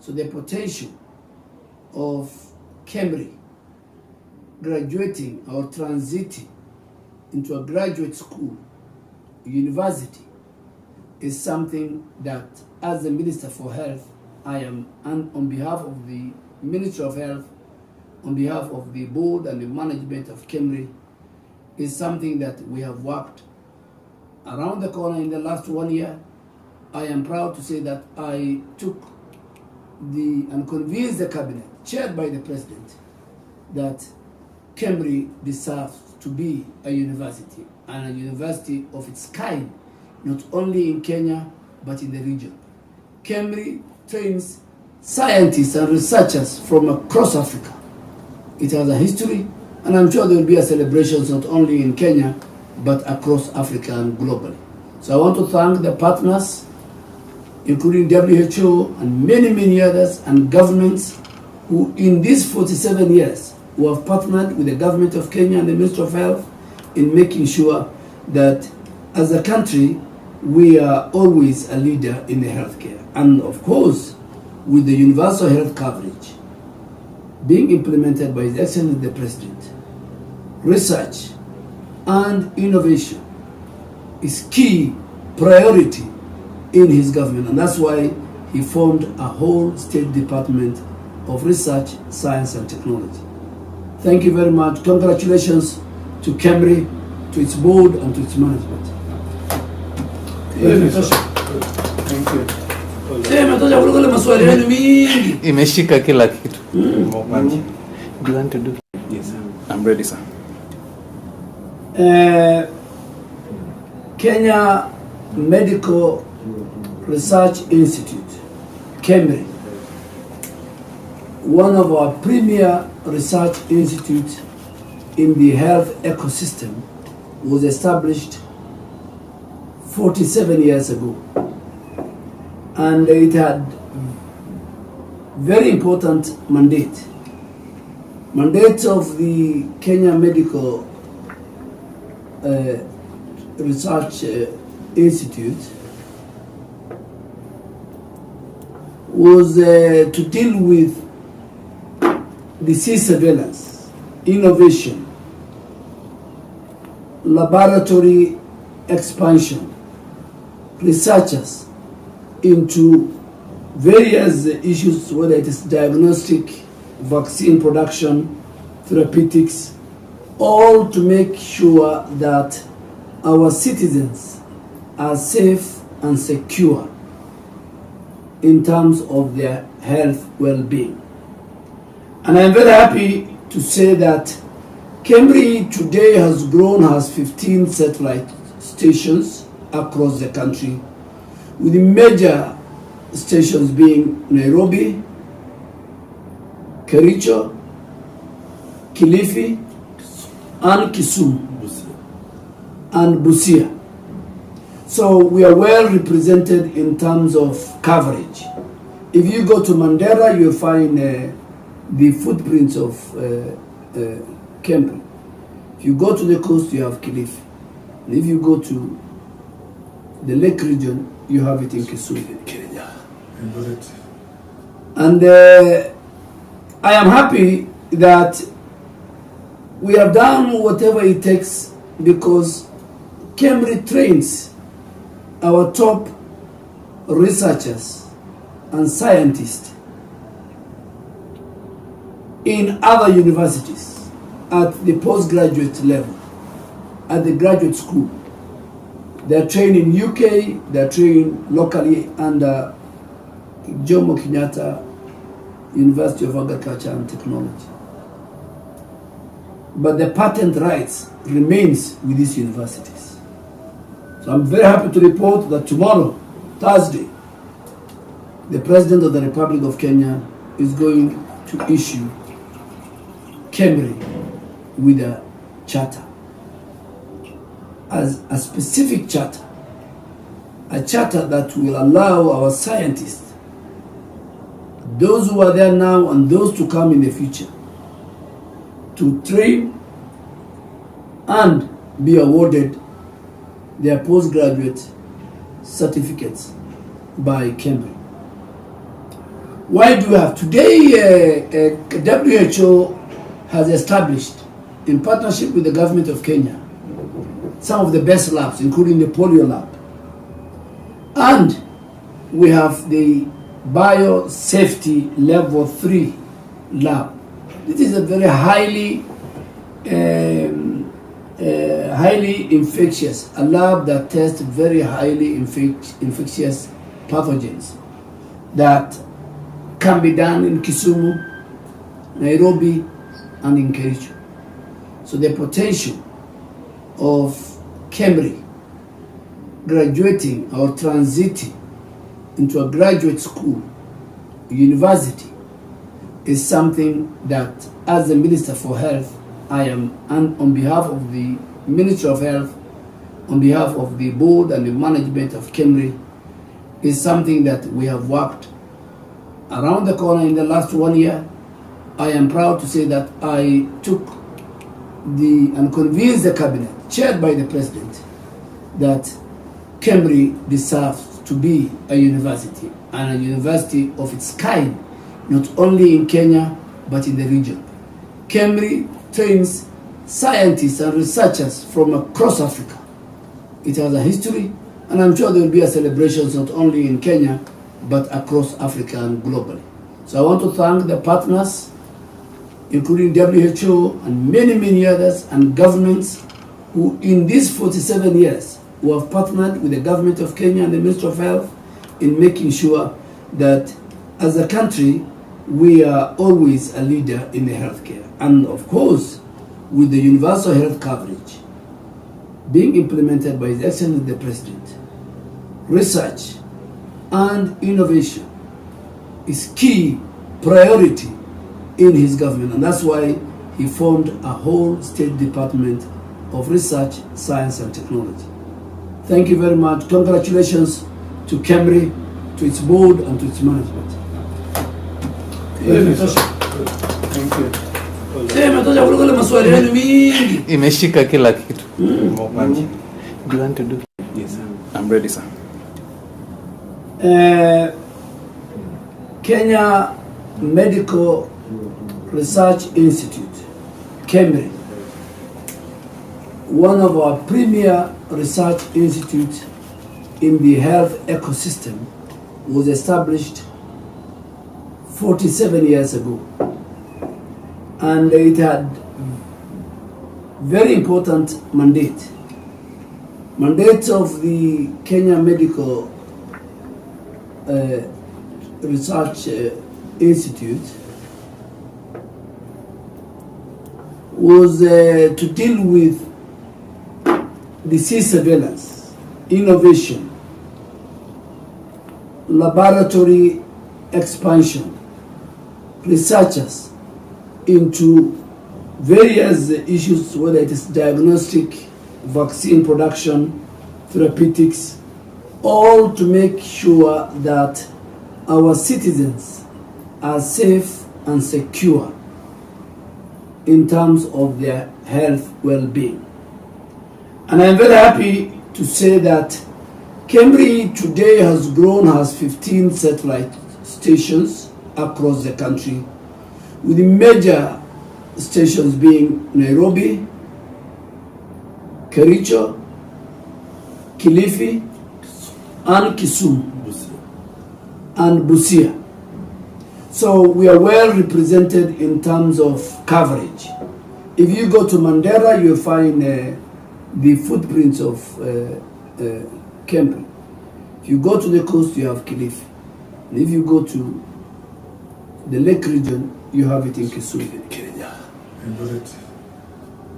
So the potential of Kemri graduating or transiting into a graduate school, university, is something that, as the Minister for Health, I am, and on behalf of the Ministry of Health, on behalf of the board and the management of Kemri, is something that we have worked around the corner in the last 1 year. I am proud to say that I took and convinced the cabinet, chaired by the president, that Kemri deserves to be a university, and a university of its kind, not only in Kenya, but in the region. Kemri trains scientists and researchers from across Africa. It has a history, and I'm sure there will be a celebrations not only in Kenya, but across Africa and globally. So I want to thank the partners, including WHO and many, many others, and governments who in these 47 years who have partnered with the government of Kenya and the Ministry of Health in making sure that as a country we are always a leader in the healthcare. And of course, with the universal health coverage being implemented by His Excellency the President, research and innovation is key priority in his government, and that's why he formed a whole state department of research, science and technology. Thank you very much. Congratulations to Kemri, to its board and to its management. Thank you. Imeshika kila kitu. Do you want to do? Yes, sir. I'm ready, sir. Kenya Medical Research Institute, Kemri, one of our premier research institutes in the health ecosystem, was established 47 years ago. And it had very important mandate. Mandate of the Kenya Medical Research Institute was to deal with disease surveillance, innovation, laboratory expansion, researchers into various issues, whether it is diagnostic, vaccine production, therapeutics, all to make sure that our citizens are safe and secure in terms of their health well-being. And I'm very happy to say that Kemri today has grown, has 15 satellite stations across the country, with the major stations being Nairobi, Kericho, Kilifi, and Kisumu, and Busia. So we are well represented in terms of coverage. If you go to Mandera, you'll find the footprints of Kemri. If you go to the coast, you have Kilifi. And if you go to the lake region, you have it in Kisumu. And I am happy that we have done whatever it takes, because Kemri trains our top researchers and scientists in other universities at the postgraduate level, at the graduate school. They are trained in UK, they are trained locally under Jomo Kenyatta University of Agriculture and Technology. But the patent rights remains with these universities. So I'm very happy to report that tomorrow, Thursday, the President of the Republic of Kenya is going to issue Kemri with a charter, as a specific charter, a charter that will allow our scientists, those who are there now and those to come in the future, to train and be awarded their postgraduate certificates by Kemri. Why do we have? Today, WHO has established, in partnership with the government of Kenya, some of the best labs, including the polio lab. And we have the biosafety level 3 lab. This is a very highly infectious, a lab that tests very highly infectious pathogens that can be done in Kisumu, Nairobi, and in Kericho. So the potential of Kemri graduating or transiting into a graduate school, university, is something that, as the Minister for Health, I am, and on behalf of the Ministry of Health, on behalf of the board and the management of Kemri, is something that we have worked around the corner in the last 1 year. I am proud to say that I took and convinced the cabinet, chaired by the president, that Kemri deserves to be a university, and a university of its kind, not only in Kenya, but in the region. Kemri trains scientists and researchers from across Africa. It has a history, and I'm sure there will be a celebration not only in Kenya, but across Africa and globally. So I want to thank the partners, including WHO and many, many others, and governments who in these 47 years who have partnered with the government of Kenya and the Ministry of Health in making sure that as a country, we are always a leader in the healthcare. And of course, with the universal health coverage being implemented by His Excellency the President, research and innovation is key priority in his government, and that's why he formed a whole state department of research, science and technology. Thank you very much. Congratulations to Kemri, to its board and to its management. Thank you. Imeshika kila kitu. Do you want to do? Yes, sir. I'm ready, sir. Kenya Medical Research Institute, Kemri, one of our premier research institutes in the health ecosystem, was established 47 years ago. And it had very important mandate. Mandate of the Kenya Medical Research Institute was to deal with disease surveillance, innovation, laboratory expansion, researchers into various issues, whether it is diagnostic, vaccine production, therapeutics, all to make sure that our citizens are safe and secure in terms of their health well-being. And I'm very happy to say that Kemri today has grown, has 15 satellite stations across the country, with the major stations being Nairobi, Kericho, Kilifi, and Kisumu, and Busia. So we are well represented in terms of coverage. If you go to Mandera, you'll find the footprints of Kemri. If you go to the coast, you have Kilifi. And if you go to the lake region, you have it in Kisumu.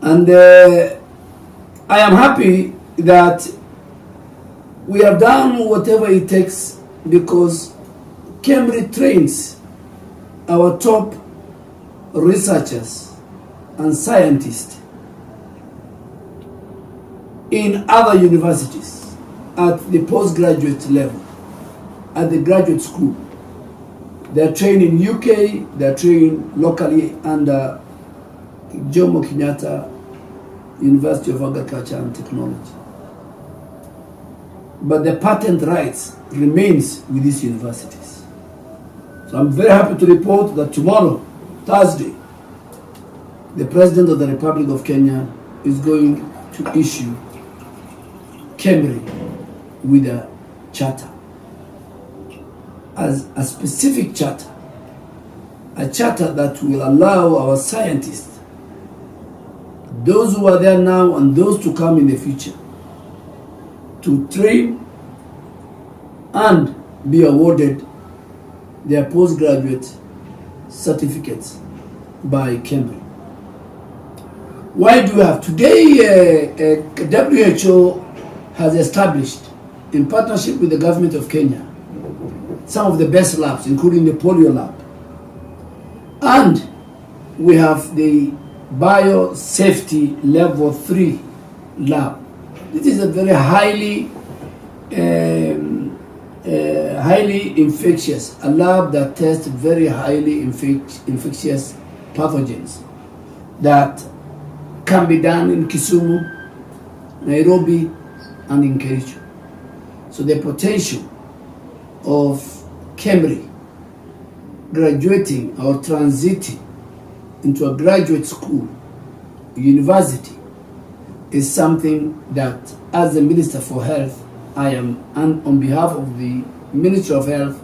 And I am happy that we have done whatever it takes, because Kemri trains our top researchers and scientists in other universities at the postgraduate level, at the graduate school. They are trained in UK, they are trained locally under Jomo Kenyatta University of Agriculture and Technology. But the patent rights remains with these universities. So I'm very happy to report that tomorrow, Thursday, the President of the Republic of Kenya is going to issue Kemri with a charter, as a specific charter, a charter that will allow our scientists, those who are there now and those to come in the future, to train and be awarded their postgraduate certificates by Kemri. Why do we have? Today, WHO has established, in partnership with the government of Kenya, some of the best labs, including the polio lab. And we have the biosafety level 3 lab. This is a very highly infectious, a lab that tests very highly infectious pathogens that can be done in Kisumu, Nairobi, and in Kericho. So the potential of Kemri graduating or transiting into a graduate school, university, is something that, as the Minister for Health, I am, and on behalf of the Ministry of Health,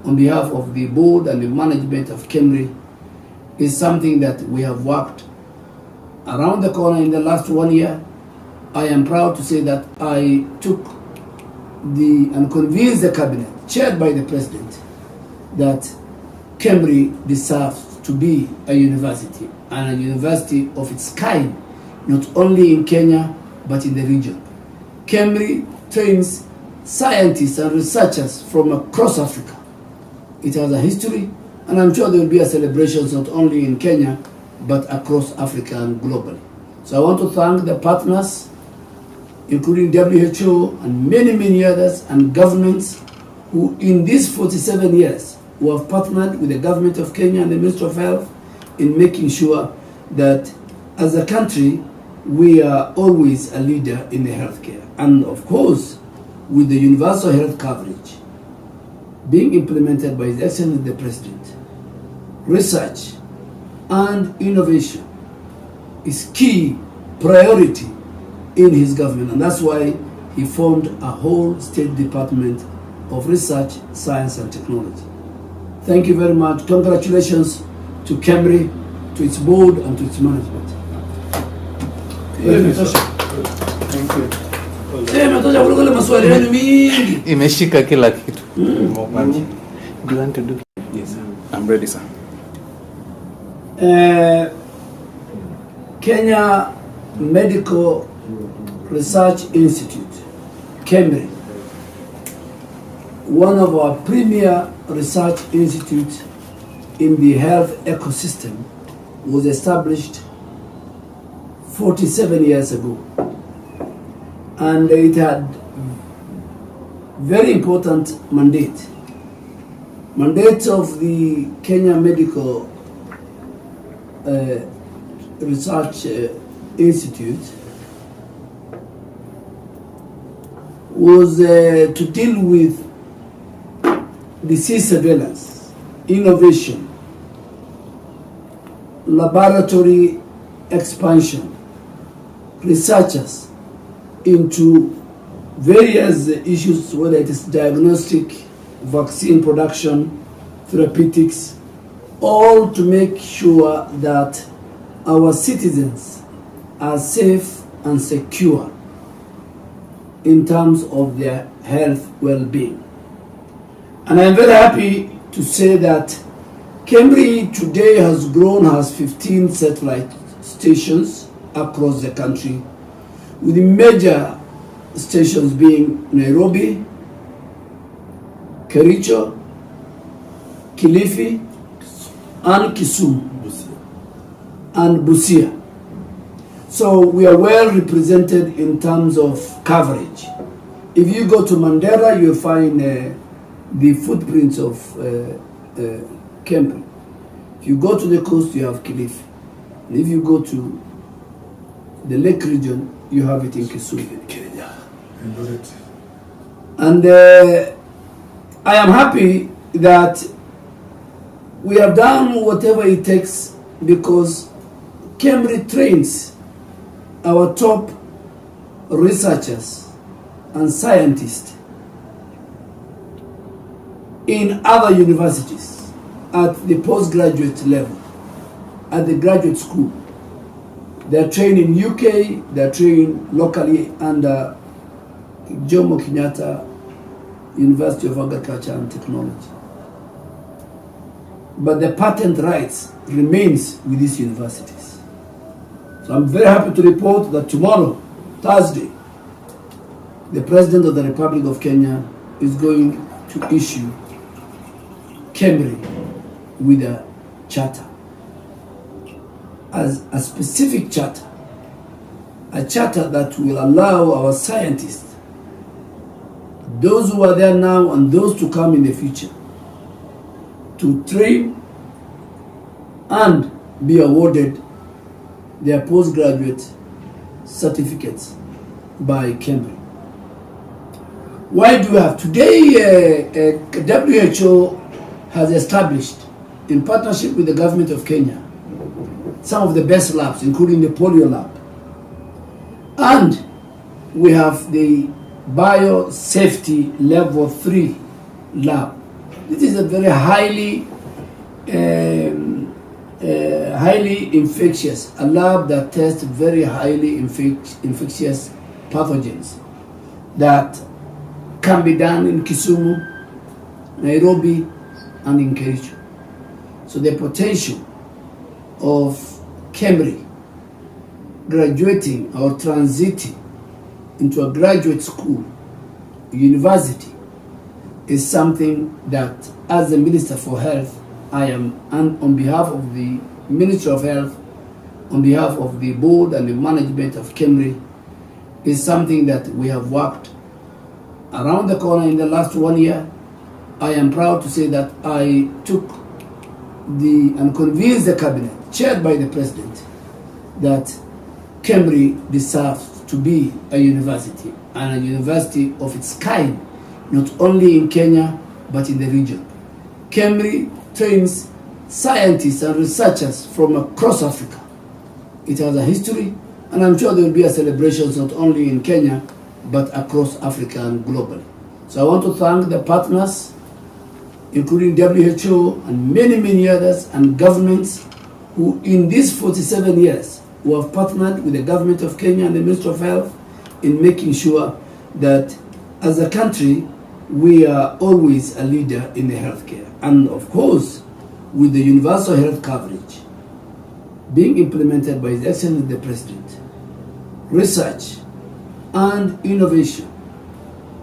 on behalf of the board and the management of Kemri, is something that we have worked around the corner in the last 1 year. I am proud to say that I took and convinced the cabinet, chaired by the president, that Kemri deserves to be a university, and a university of its kind, not only in Kenya, but in the region. Kemri trains scientists and researchers from across Africa. It has a history, and I'm sure there will be a celebrations not only in Kenya, but across Africa and globally. So I want to thank the partners, including WHO and many, many others, and governments who in these 47 years who have partnered with the government of Kenya and the Ministry of Health in making sure that as a country we are always a leader in the healthcare. And of course, with the universal health coverage being implemented by His Excellency the President, research and innovation is key priority in his government, and that's why he formed a whole State Department of Research, Science and Technology. Thank you very much. Congratulations to Kemri, to its board and to its management. Thank you. Imeshika kila kitu. Do you want to do? Yes, I'm ready, sir. Kenya Medical Research Institute, Kemri, one of our premier research institutes in the health ecosystem, was established 47 years ago. And it had very important mandate. Mandate of the Kenya Medical Research Institute was to deal with disease surveillance, innovation, laboratory expansion, researchers into various issues, whether it is diagnostic, vaccine production, therapeutics, all to make sure that our citizens are safe and secure in terms of their health well-being. And I'm very happy to say that Kemri today has grown, has 15 satellite stations across the country, with the major stations being Nairobi, Kericho, Kilifi, and Kisumu, and Busia. So we are well represented in terms of coverage. If you go to Mandera, you'll find the footprints of Kemri. If you go to the coast, you have Kilifi. And if you go to the lake region, you have it in Kisumu. And I am happy that We have done whatever it takes because Kemri trains our top researchers and scientists in other universities at the postgraduate level, at the graduate school. They are trained in UK, they are trained locally under Jomo Kenyatta University of Agriculture and Technology. But the patent rights remains with these universities. So I'm very happy to report that tomorrow, Thursday, the President of the Republic of Kenya is going to issue Kemri with a charter, as a specific charter, a charter that will allow our scientists, those who are there now and those to come in the future, to train and be awarded their postgraduate certificates by Kemri. Why do we have? Today, WHO has established, in partnership with the government of Kenya, some of the best labs, including the polio lab. And we have the biosafety level 3 lab. This is a very highly infectious, a lab that tests very highly infectious pathogens that can be done in Kisumu, Nairobi, and in Kericho. So the potential of Kemri graduating or transiting into a graduate school, university, is something that, as the Minister for Health, I am, and on behalf of the Ministry of Health, on behalf of the board and the management of Kemri, is something that we have worked around the corner in the last 1 year. I am proud to say that I took and convinced the cabinet, chaired by the president, that Kemri deserves to be a university, and a university of its kind, not only in Kenya, but in the region. Kemri trains scientists and researchers from across Africa. It has a history, and I'm sure there will be a celebrations not only in Kenya, but across Africa and globally. So I want to thank the partners, including WHO and many, many others, and governments who in these 47 years who have partnered with the government of Kenya and the Ministry of Health in making sure that as a country we are always a leader in the healthcare. And of course, with the universal health coverage being implemented by His Excellency the President, research and innovation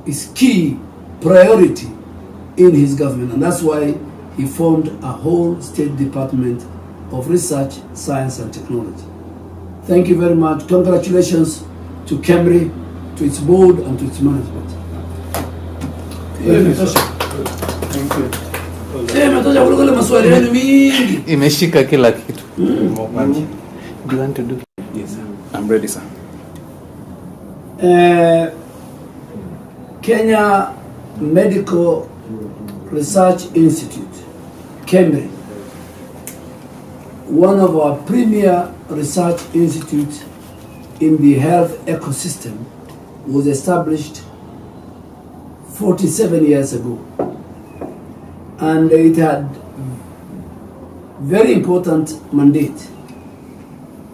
is key priority in his government, and that's why he formed a whole State Department of Research, Science and Technology. Thank you very much. Congratulations to Kemri, to its board and to its management. Imeshika kila kitu. Do you want to do? Yes, sir. I'm ready, sir. Kenya Medical Research Institute, Kemri, one of our premier research institutes in the health ecosystem, was established 47 years ago. And it had very important mandate.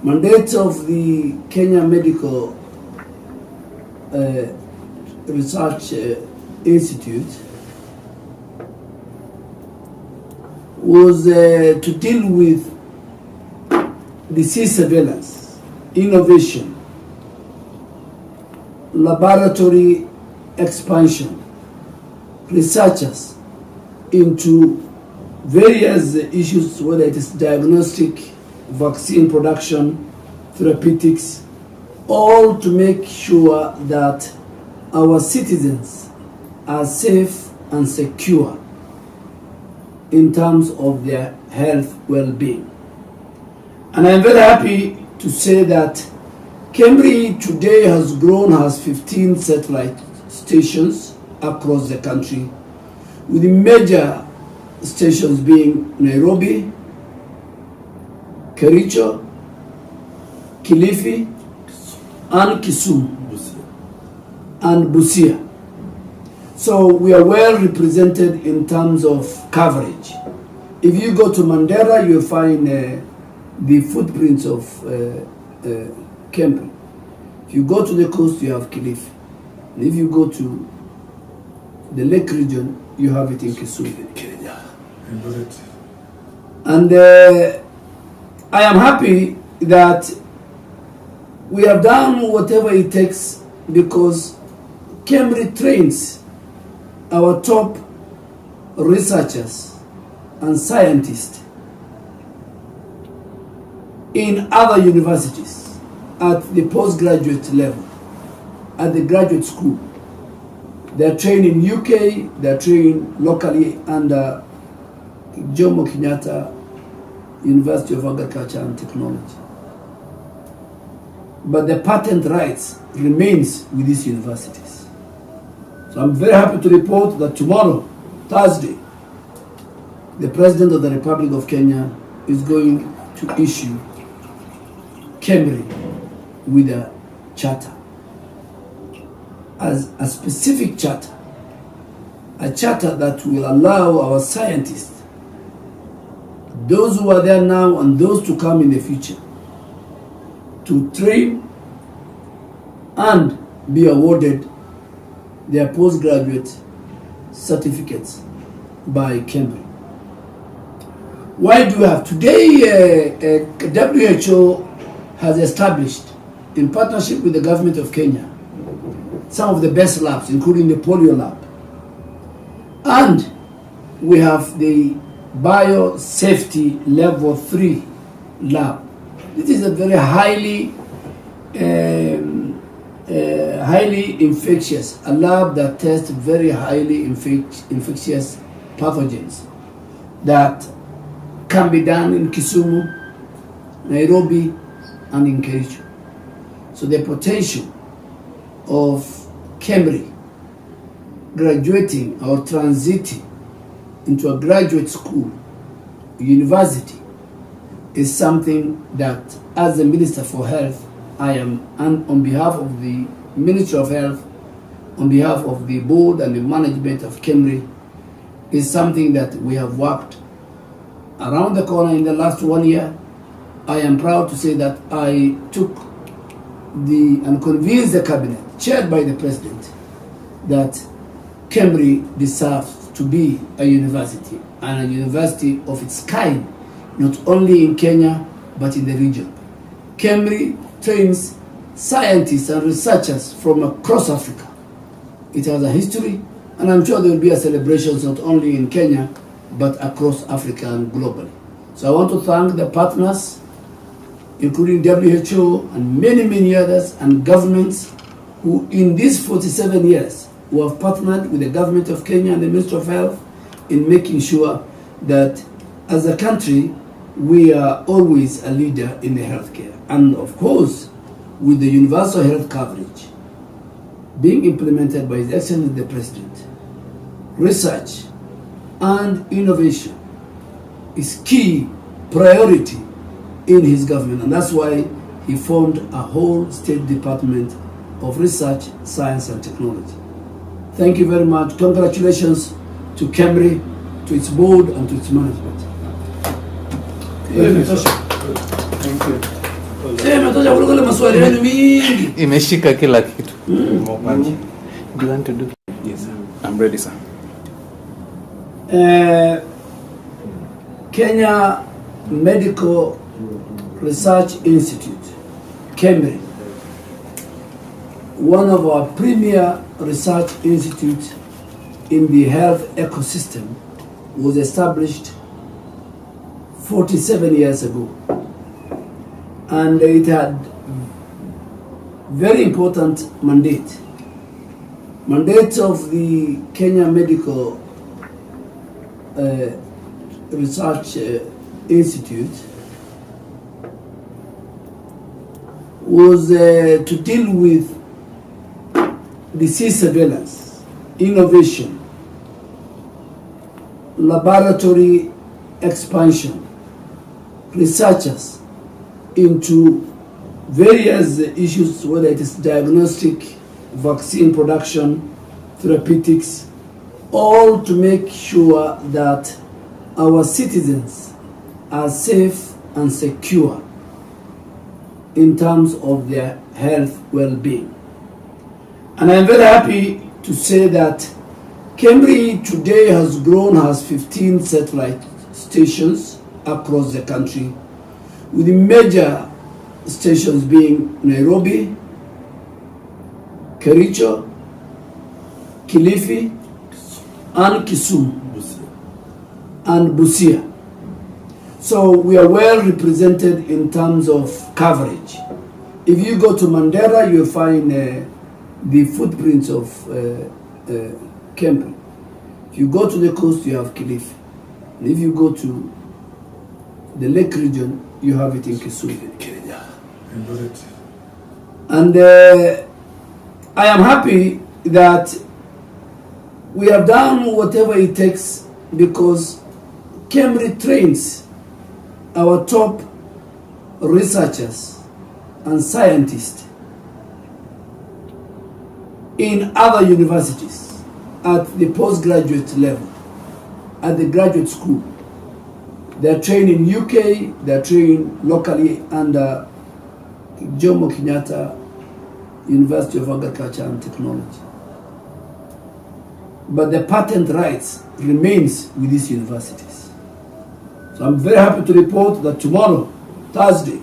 Mandate of the Kenya Medical Research Institute was to deal with disease surveillance, innovation, laboratory expansion, researchers into various issues, whether it is diagnostic, vaccine production, therapeutics, all to make sure that our citizens are safe and secure in terms of their health well-being. And I'm very happy to say that Kemri today has grown, has 15 satellite stations across the country with major stations being Nairobi, Kericho, Kilifi, and Kisumu, and Busia. So we are well represented in terms of coverage. If you go to Mandera, you'll find the footprints of Kemri. If you go to the coast, you have Kilifi. And if you go to the lake region, you have it in Kisumu. And I am happy that we have done whatever it takes, because Kemri trains our top researchers and scientists in other universities at the postgraduate level, at the graduate school. They are trained in UK, they are trained locally under Jomo Kenyatta University of Agriculture and Technology. But the patent rights remains with these universities. So I'm very happy to report that tomorrow, Thursday, the President of the Republic of Kenya is going to issue Kemri with a charter, as a specific charter, a charter that will allow our scientists, those who are there now and those to come in the future, to train and be awarded their postgraduate certificates by Kemri. Why do we have? Today, WHO has established, in partnership with the government of Kenya, some of the best labs, including the polio lab. And we have the biosafety level 3 lab. This is a very highly infectious, a lab that tests very highly infectious pathogens that can be done in Kisumu, Nairobi, and in Kericho. So the potential of Kemri graduating or transiting into a graduate school, university, is something that, as the Minister for Health, I am, and on behalf of the Ministry of Health, on behalf of the board and the management of Kemri, is something that we have worked around the corner in the last 1 year. I am proud to say that I took and convinced the cabinet, chaired by the president, that Kemri deserves to be a university, and a university of its kind, not only in Kenya, but in the region. Kemri trains scientists and researchers from across Africa. It has a history, and I'm sure there will be a celebration not only in Kenya, but across Africa and globally. So I want to thank the partners, including WHO and many, many others, and governments who in these 47 years who have partnered with the government of Kenya and the Ministry of Health in making sure that as a country we are always a leader in the healthcare. And of course, with the universal health coverage being implemented by His Excellency the President, research and innovation is key priority in his government, and that's why he formed a whole State Department of Research, Science and Technology. Thank you very much. Congratulations to Kemri, to its board and to its management. Thank you. Maswali mingi. Imeshika kila kitu. Do you want to do? Yes, sir. I'm ready, sir. Kenya Medical Research Institute, Kemri, one of our premier research institutes in the health ecosystem, was established 47 years ago. And it had very important mandate. Mandate of the Kenya Medical Research Institute was to deal with disease surveillance, innovation, laboratory expansion, researchers into various issues, whether it is diagnostic, vaccine production, therapeutics, all to make sure that our citizens are safe and secure in terms of their health well-being. And I'm very happy to say that Kemri today has grown, has 15 satellite stations across the country, with the major stations being Nairobi, Kericho, Kilifi, and Kisumu, and Busia. So we are well represented in terms of coverage. If you go to Mandera, you'll find the footprints of Kemri. If you go to the coast, you have Kilifi. And if you go to the lake region, you have it in Kisumu. And I am happy that we have done whatever it takes, because Kemri trains our top researchers and scientists in other universities at the postgraduate level, at the graduate school. They're trained in UK, they're trained locally under Jomo Kenyatta University of Agriculture and Technology. But the patent rights remains with these universities. So I'm very happy to report that tomorrow, Thursday,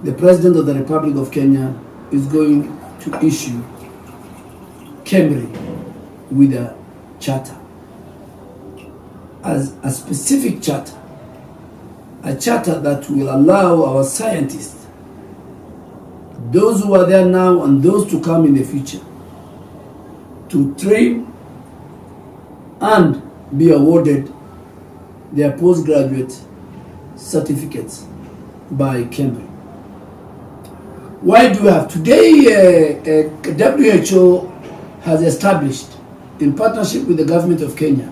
the President of the Republic of Kenya is going to issue Kemri with a charter, as a specific charter, a charter that will allow our scientists, those who are there now and those to come in the future, to train and be awarded their postgraduate certificates by Kemri. Why do we have? Today, WHO has established, in partnership with the government of Kenya,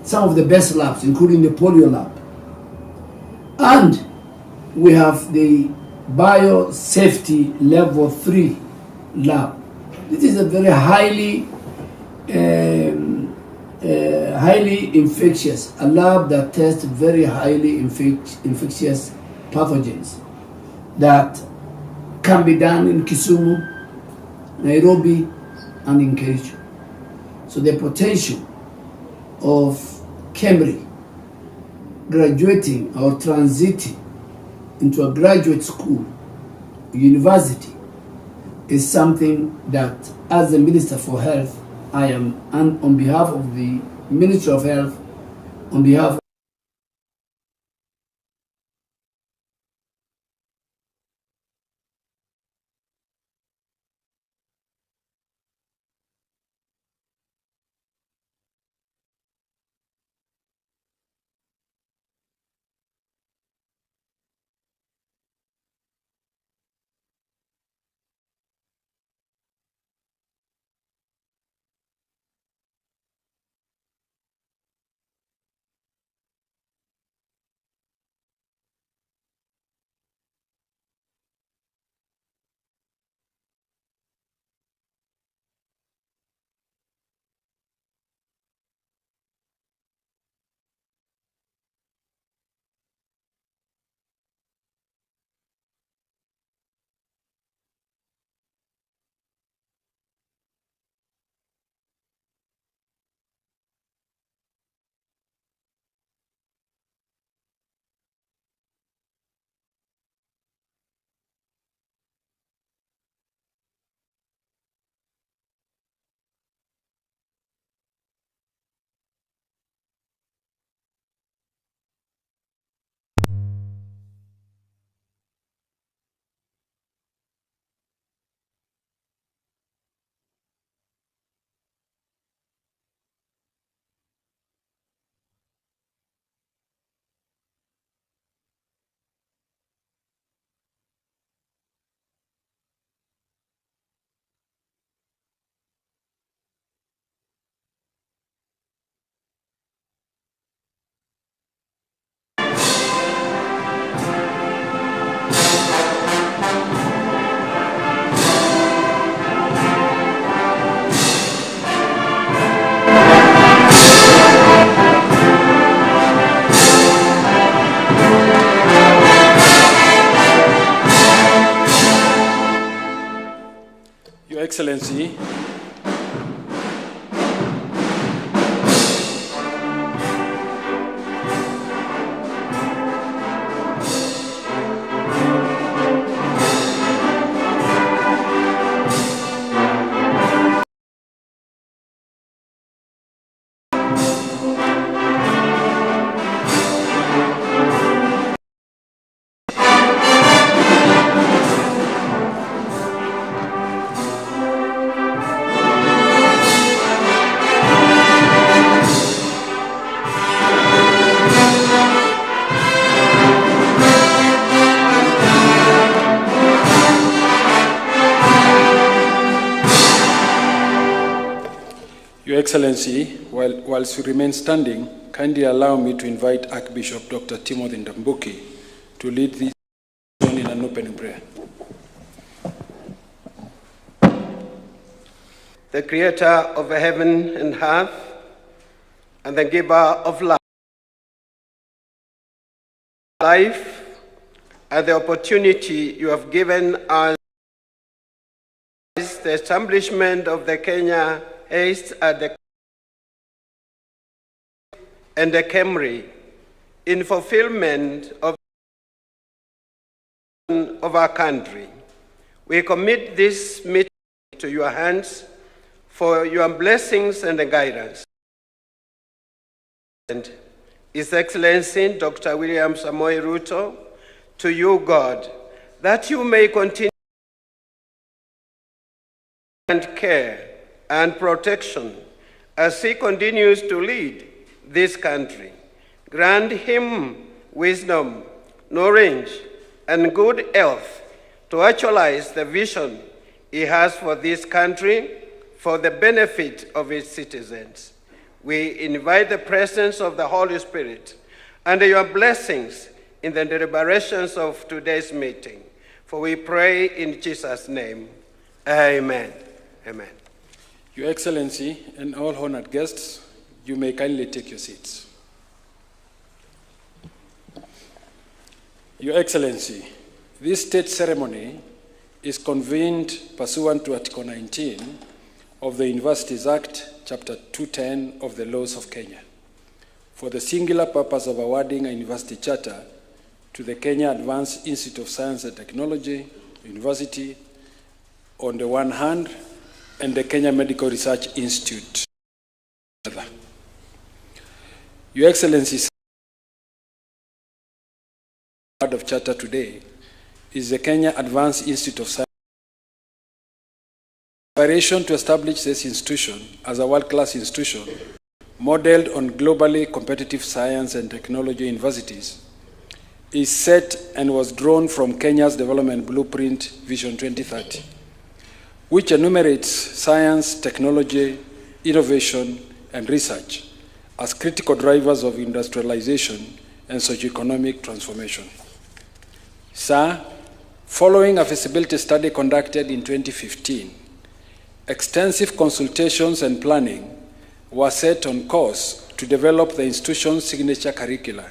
some of the best labs, including the polio lab. And we have the biosafety level 3 lab. This is a very highly infectious, a lab that tests very highly infectious pathogens that can be done in Kisumu, Nairobi, and in Kericho. So the potential of Kemri graduating or transiting into a graduate school, university, is something that, as the Minister for Health, I am, and on behalf of the Ministry of Health, on behalf Excellency, Your Excellency, whilst you remain standing, kindly allow me to invite Archbishop Dr. Timothy Ndambuki to lead this session in an opening prayer. The creator of heaven and earth, and the giver of life, and the opportunity you have given us, the establishment of the Kenya East and the Kemri, in fulfillment of our country. We commit this meeting to your hands for your blessings and guidance. And His Excellency Dr. William Samoei Ruto, to you, God, that you may continue and care and protection as he continues to lead this country. Grant him wisdom, knowledge, and good health to actualize the vision he has for this country for the benefit of its citizens. We invite the presence of the Holy Spirit and your blessings in the deliberations of today's meeting. For we pray in Jesus' name. Amen. Amen. Your Excellency and all honored guests, you may kindly take your seats. Your Excellency, this state ceremony is convened pursuant to Article 19 of the Universities Act, Chapter 210 of the Laws of Kenya, for the singular purpose of awarding a university charter to the Kenya Advanced Institute of Science and Technology, University, on the one hand, and the Kenya Medical Research Institute. Your Excellency, the award of charter today is the Kenya Advanced Institute of Science. The aspiration to establish this institution as a world-class institution modeled on globally competitive science and technology universities is set and was drawn from Kenya's Development Blueprint Vision 2030, which enumerates science, technology, innovation, and research as critical drivers of industrialization and socioeconomic transformation. Sir, following a feasibility study conducted in 2015, extensive consultations and planning were set on course to develop the institution's signature curricula,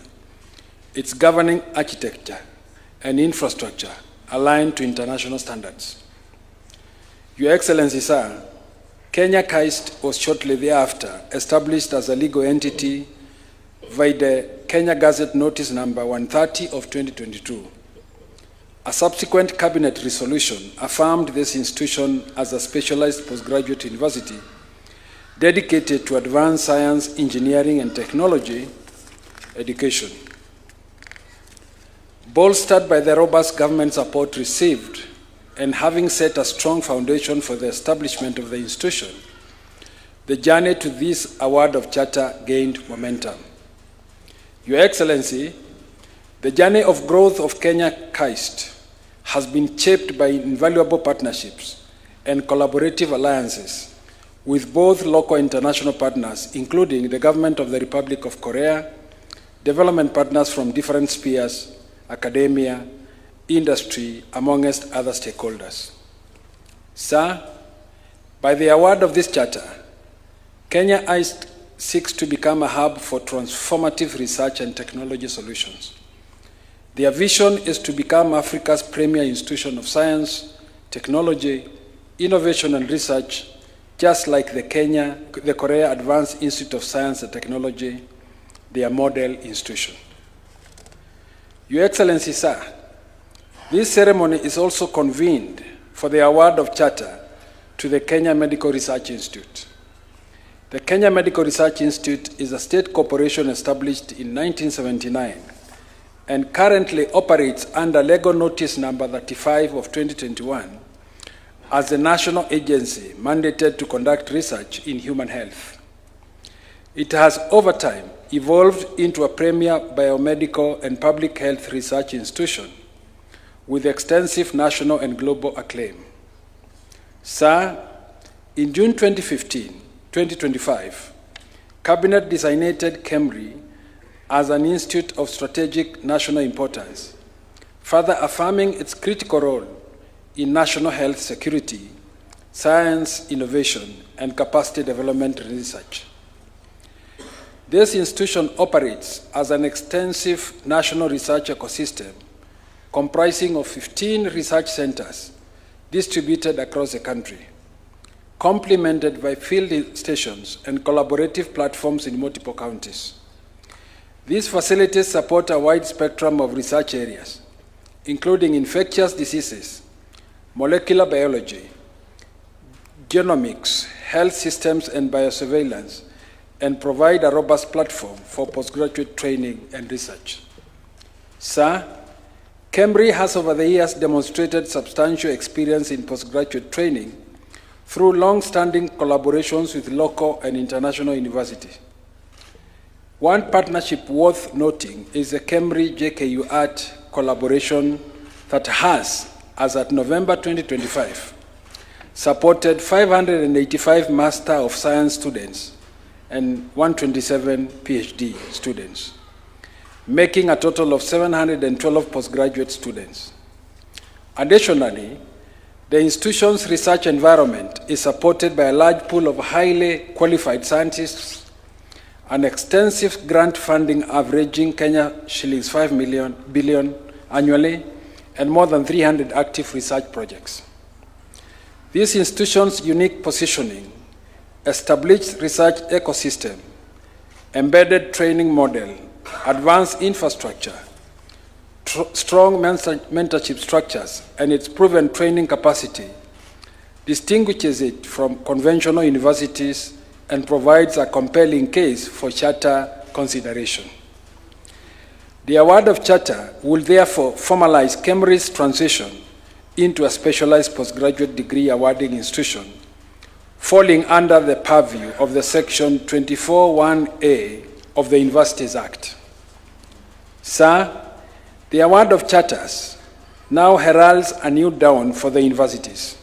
its governing architecture, and infrastructure aligned to international standards. Your Excellency, sir, Kenya KAIST was shortly thereafter established as a legal entity by the Kenya Gazette Notice number 130 of 2022. A subsequent cabinet resolution affirmed this institution as a specialized postgraduate university dedicated to advanced science, engineering, and technology education. Bolstered by the robust government support received and having set a strong foundation for the establishment of the institution, the journey to this award of charter gained momentum. Your Excellency, the journey of growth of Kenya KAIST has been shaped by invaluable partnerships and collaborative alliances with both local and international partners, including the government of the Republic of Korea, development partners from different spheres, academia, industry, amongst other stakeholders. Sir, by the award of this charter, Kenya KAIST seeks to become a hub for transformative research and technology solutions. Their vision is to become Africa's premier institution of science, technology, innovation and research, just like the Korea Advanced Institute of Science and Technology, their model institution. Your Excellency, sir, this ceremony is also convened for the award of charter to the Kenya Medical Research Institute. The Kenya Medical Research Institute is a state corporation established in 1979 and currently operates under legal notice number 35 of 2021 as a national agency mandated to conduct research in human health. It has over time evolved into a premier biomedical and public health research institution with extensive national and global acclaim. Sir, in June 2025, Cabinet designated Kemri as an institute of strategic national importance, further affirming its critical role in national health security, science, innovation, and capacity development research. This institution operates as an extensive national research ecosystem comprising of 15 research centers distributed across the country, complemented by field stations and collaborative platforms in multiple counties. These facilities support a wide spectrum of research areas, including infectious diseases, molecular biology, genomics, health systems, and biosurveillance, and provide a robust platform for postgraduate training and research. Sir, Kemri has over the years demonstrated substantial experience in postgraduate training through long-standing collaborations with local and international universities. One partnership worth noting is the Kemri-JKU Art collaboration that has, as at November 2025, supported 585 Master of Science students and 127 PhD students, making a total of 712 postgraduate students. Additionally, the institution's research environment is supported by a large pool of highly qualified scientists, an extensive grant funding averaging Kenya shillings 5 billion annually, and more than 300 active research projects. This institution's unique positioning, established research ecosystem, embedded training model, advanced infrastructure, strong mentorship structures, and its proven training capacity distinguishes it from conventional universities and provides a compelling case for charter consideration. The award of charter will therefore formalize Kemri's transition into a specialized postgraduate degree awarding institution, falling under the purview of the Section 24(1)(a) of the Universities Act. Sir, the award of charters now heralds a new dawn for the universities.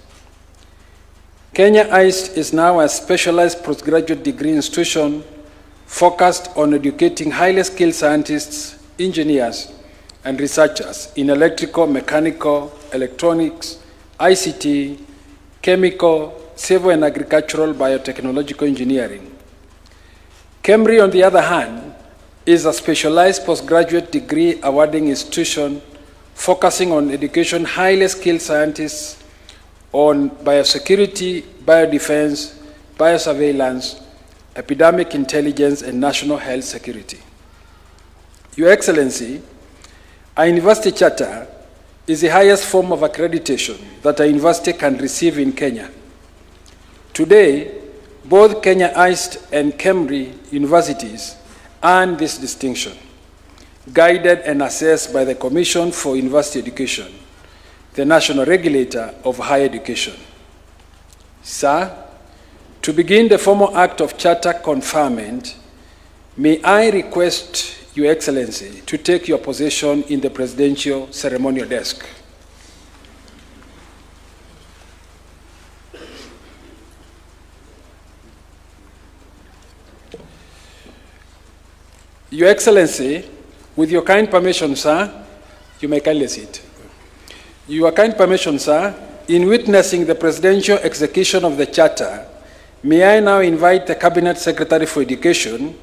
Kenya IST is now a specialized postgraduate degree institution focused on educating highly skilled scientists, engineers, and researchers in electrical, mechanical, electronics, ICT, chemical, civil and agricultural, biotechnological engineering. Kemri, on the other hand, is a specialized postgraduate degree awarding institution focusing on education highly skilled scientists on biosecurity, biodefense, biosurveillance, epidemic intelligence, and national health security. Your Excellency, a university charter is the highest form of accreditation that a university can receive in Kenya. Today, both Kenya IST and Kemri universities earn this distinction, guided and assessed by the Commission for University Education, the national regulator of higher education. Sir, to begin the formal act of charter conferment, may I request Your Excellency to take your position in the presidential ceremonial desk. Your Excellency, with your kind permission, sir, you may kindly sit. Your kind permission, sir, in witnessing the presidential execution of the charter, may I now invite the Cabinet Secretary for Education,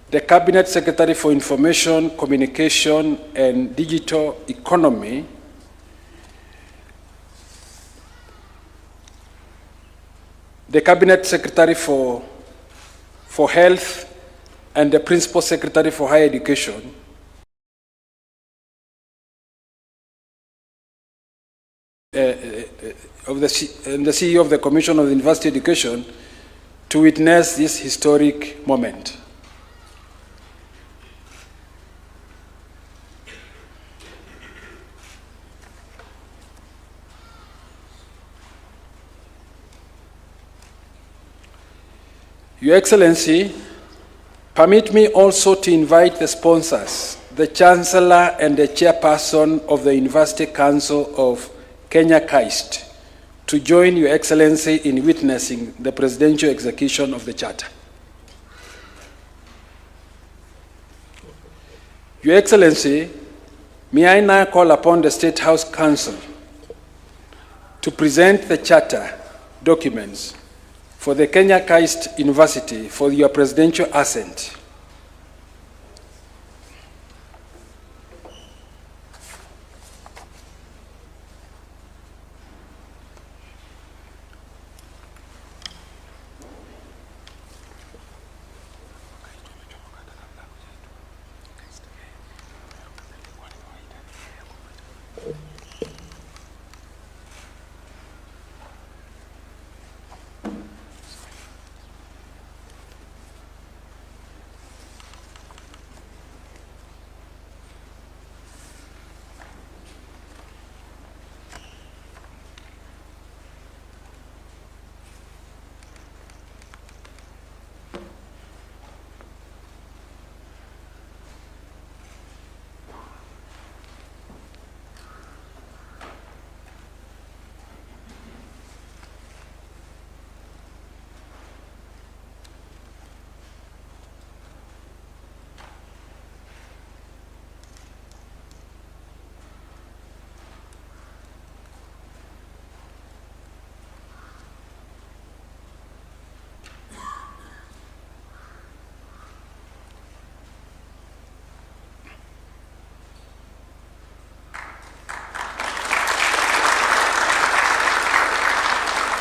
the Cabinet Secretary for Information, Communication, and Digital Economy, the Cabinet Secretary for Health, and the Principal Secretary for Higher Education and the CEO of the Commission of University Education to witness this historic moment. Your Excellency, permit me also to invite the sponsors, the Chancellor and the Chairperson of the University Council of Kenya KAIST, to join Your Excellency in witnessing the presidential execution of the Charter. Your Excellency, may I now call upon the State House Council to present the Charter documents for the Kenya KAIST University for your presidential assent.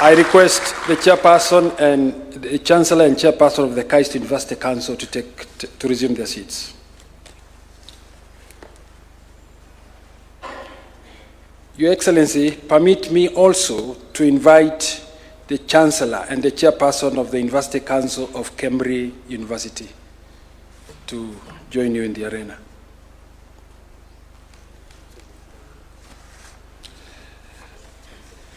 I request the Chairperson and the Chancellor and Chairperson of the KAIST University Council to resume their seats. Your Excellency, permit me also to invite the Chancellor and the Chairperson of the University Council of Kemri University to join you in the arena.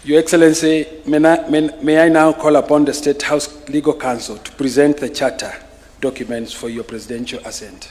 Your Excellency, may I now call upon the State House Legal Counsel to present the Charter documents for your presidential assent.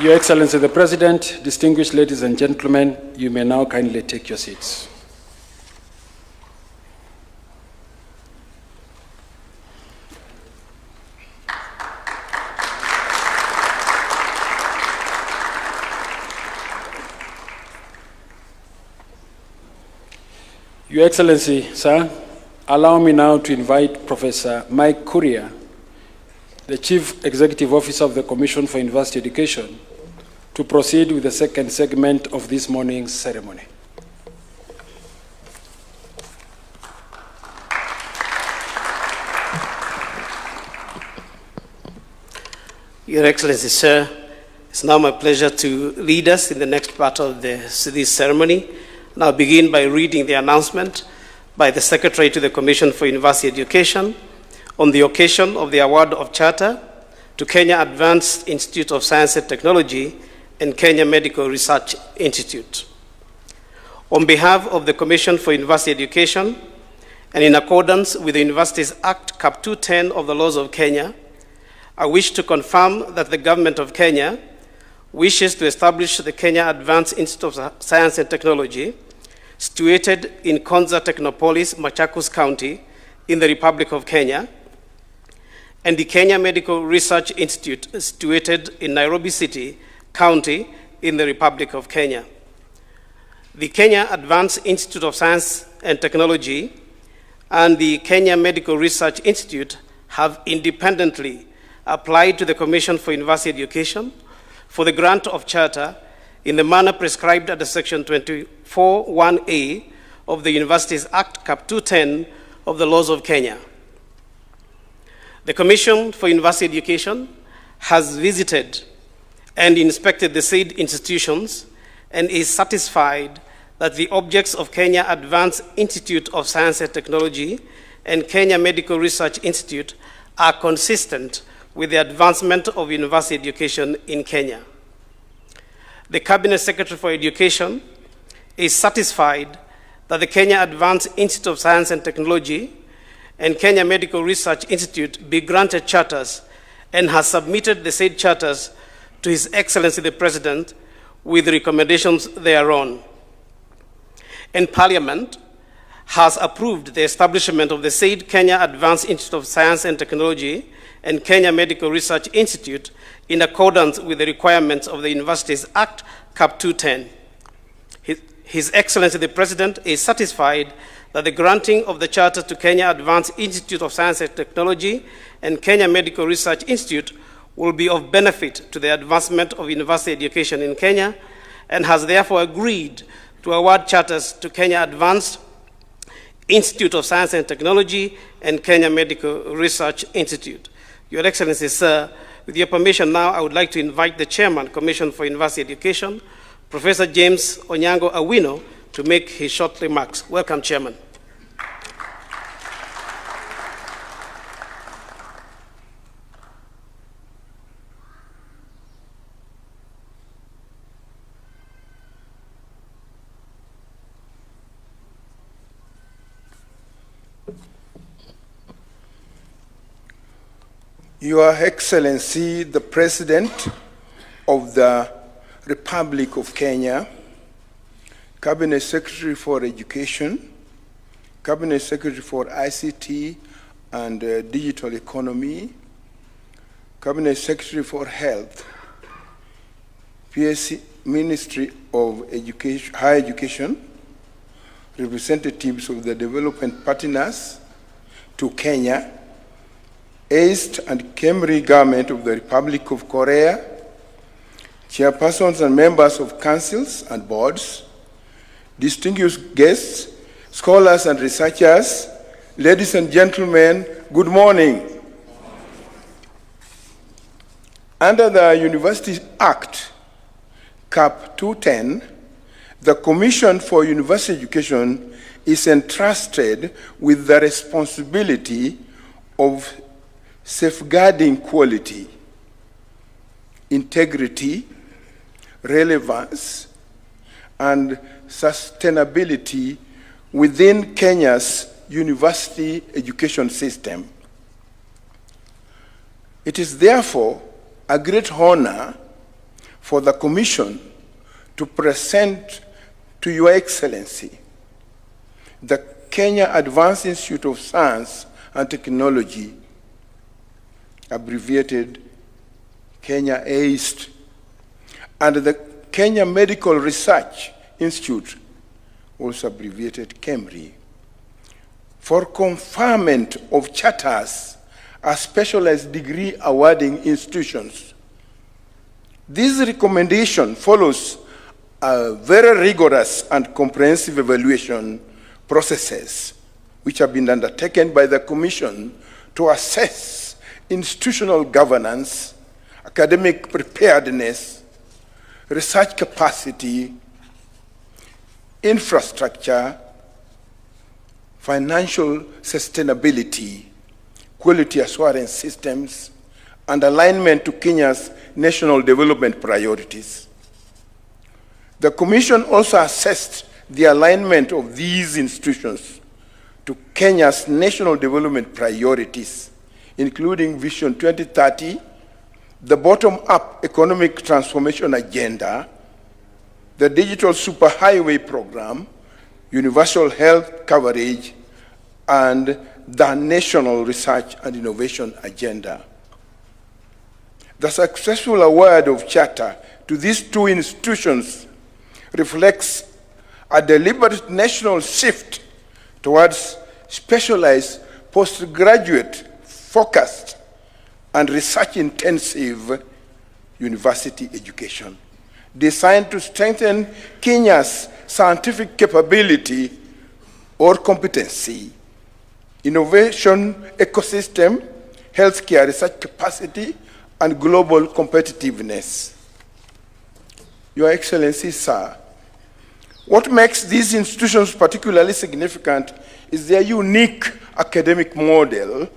Your Excellency the President, distinguished ladies and gentlemen, you may now kindly take your seats. Your Excellency, sir, allow me now to invite Professor Mike Kuria, the Chief Executive Officer of the Commission for University Education, to proceed with the second segment of this morning's ceremony. Your Excellency, sir, it's now my pleasure to lead us in the next part of this ceremony. And I'll begin by reading the announcement by the Secretary to the Commission for University Education on the occasion of the award of charter to Kenya Advanced Institute of Science and Technology and Kenya Medical Research Institute. On behalf of the Commission for University Education, and in accordance with the Universities Act Cap 210 of the laws of Kenya, I wish to confirm that the government of Kenya wishes to establish the Kenya Advanced Institute of Science and Technology, situated in Konza Technopolis, Machakos County, in the Republic of Kenya, and the Kenya Medical Research Institute, situated in Nairobi City, County, in the Republic of Kenya. The Kenya Advanced Institute of Science and Technology and the Kenya Medical Research Institute have independently applied to the Commission for University Education for the grant of charter in the manner prescribed under Section 24(1)(a) of the Universities Act Cap 210 of the laws of Kenya. The Commission for University Education has visited and inspected the said institutions and is satisfied that the objects of Kenya Advanced Institute of Science and Technology and Kenya Medical Research Institute are consistent with the advancement of university education in Kenya. The Cabinet Secretary for Education is satisfied that the Kenya Advanced Institute of Science and Technology and Kenya Medical Research Institute be granted charters and has submitted the said charters to His Excellency the President with recommendations thereon. And Parliament has approved the establishment of the said Kenya Advanced Institute of Science and Technology and Kenya Medical Research Institute in accordance with the requirements of the Universities Act Cap 210. His Excellency the President is satisfied that the granting of the charter to Kenya Advanced Institute of Science and Technology and Kenya Medical Research Institute will be of benefit to the advancement of university education in Kenya, and has therefore agreed to award charters to Kenya Advanced Institute of Science and Technology and Kenya Medical Research Institute. Your Excellency, sir, with your permission now, I would like to invite the Chairman, Commission for University Education, Professor James Onyango Awino, to make his short remarks. Welcome, Chairman. Your Excellency, the President of the Republic of Kenya, Cabinet Secretary for Education, Cabinet Secretary for ICT and Digital Economy, Cabinet Secretary for Health, PSC Ministry of Education, Higher Education, representatives of the development partners to Kenya, East and Kemri government of the Republic of Korea, chairpersons and members of councils and boards, distinguished guests, scholars and researchers, ladies and gentlemen, good morning. Under the University Act, Cap 210, the Commission for University Education is entrusted with the responsibility of safeguarding quality, integrity, relevance, and sustainability within Kenya's university education system. It is therefore a great honor for the Commission to present to Your Excellency the Kenya Advanced Institute of Science and Technology, abbreviated Kenya AIST, and the Kenya Medical Research Institute, also abbreviated Kemri, for conferment of charters as specialized degree awarding institutions This recommendation follows very rigorous and comprehensive evaluation processes which have been undertaken by the Commission to assess institutional governance, academic preparedness, research capacity, infrastructure, financial sustainability, quality assurance systems, and alignment to Kenya's national development priorities. The Commission also assessed the alignment of these institutions to Kenya's national development priorities, including Vision 2030, the bottom-up economic transformation agenda, the digital superhighway program, universal health coverage, and the national research and innovation agenda. The successful award of charter to these two institutions reflects a deliberate national shift towards specialized, postgraduate, focused, and research-intensive university education, designed to strengthen Kenya's scientific capability or competency, innovation ecosystem, healthcare research capacity, and global competitiveness. Your Excellency, sir, what makes these institutions particularly significant is their unique academic model.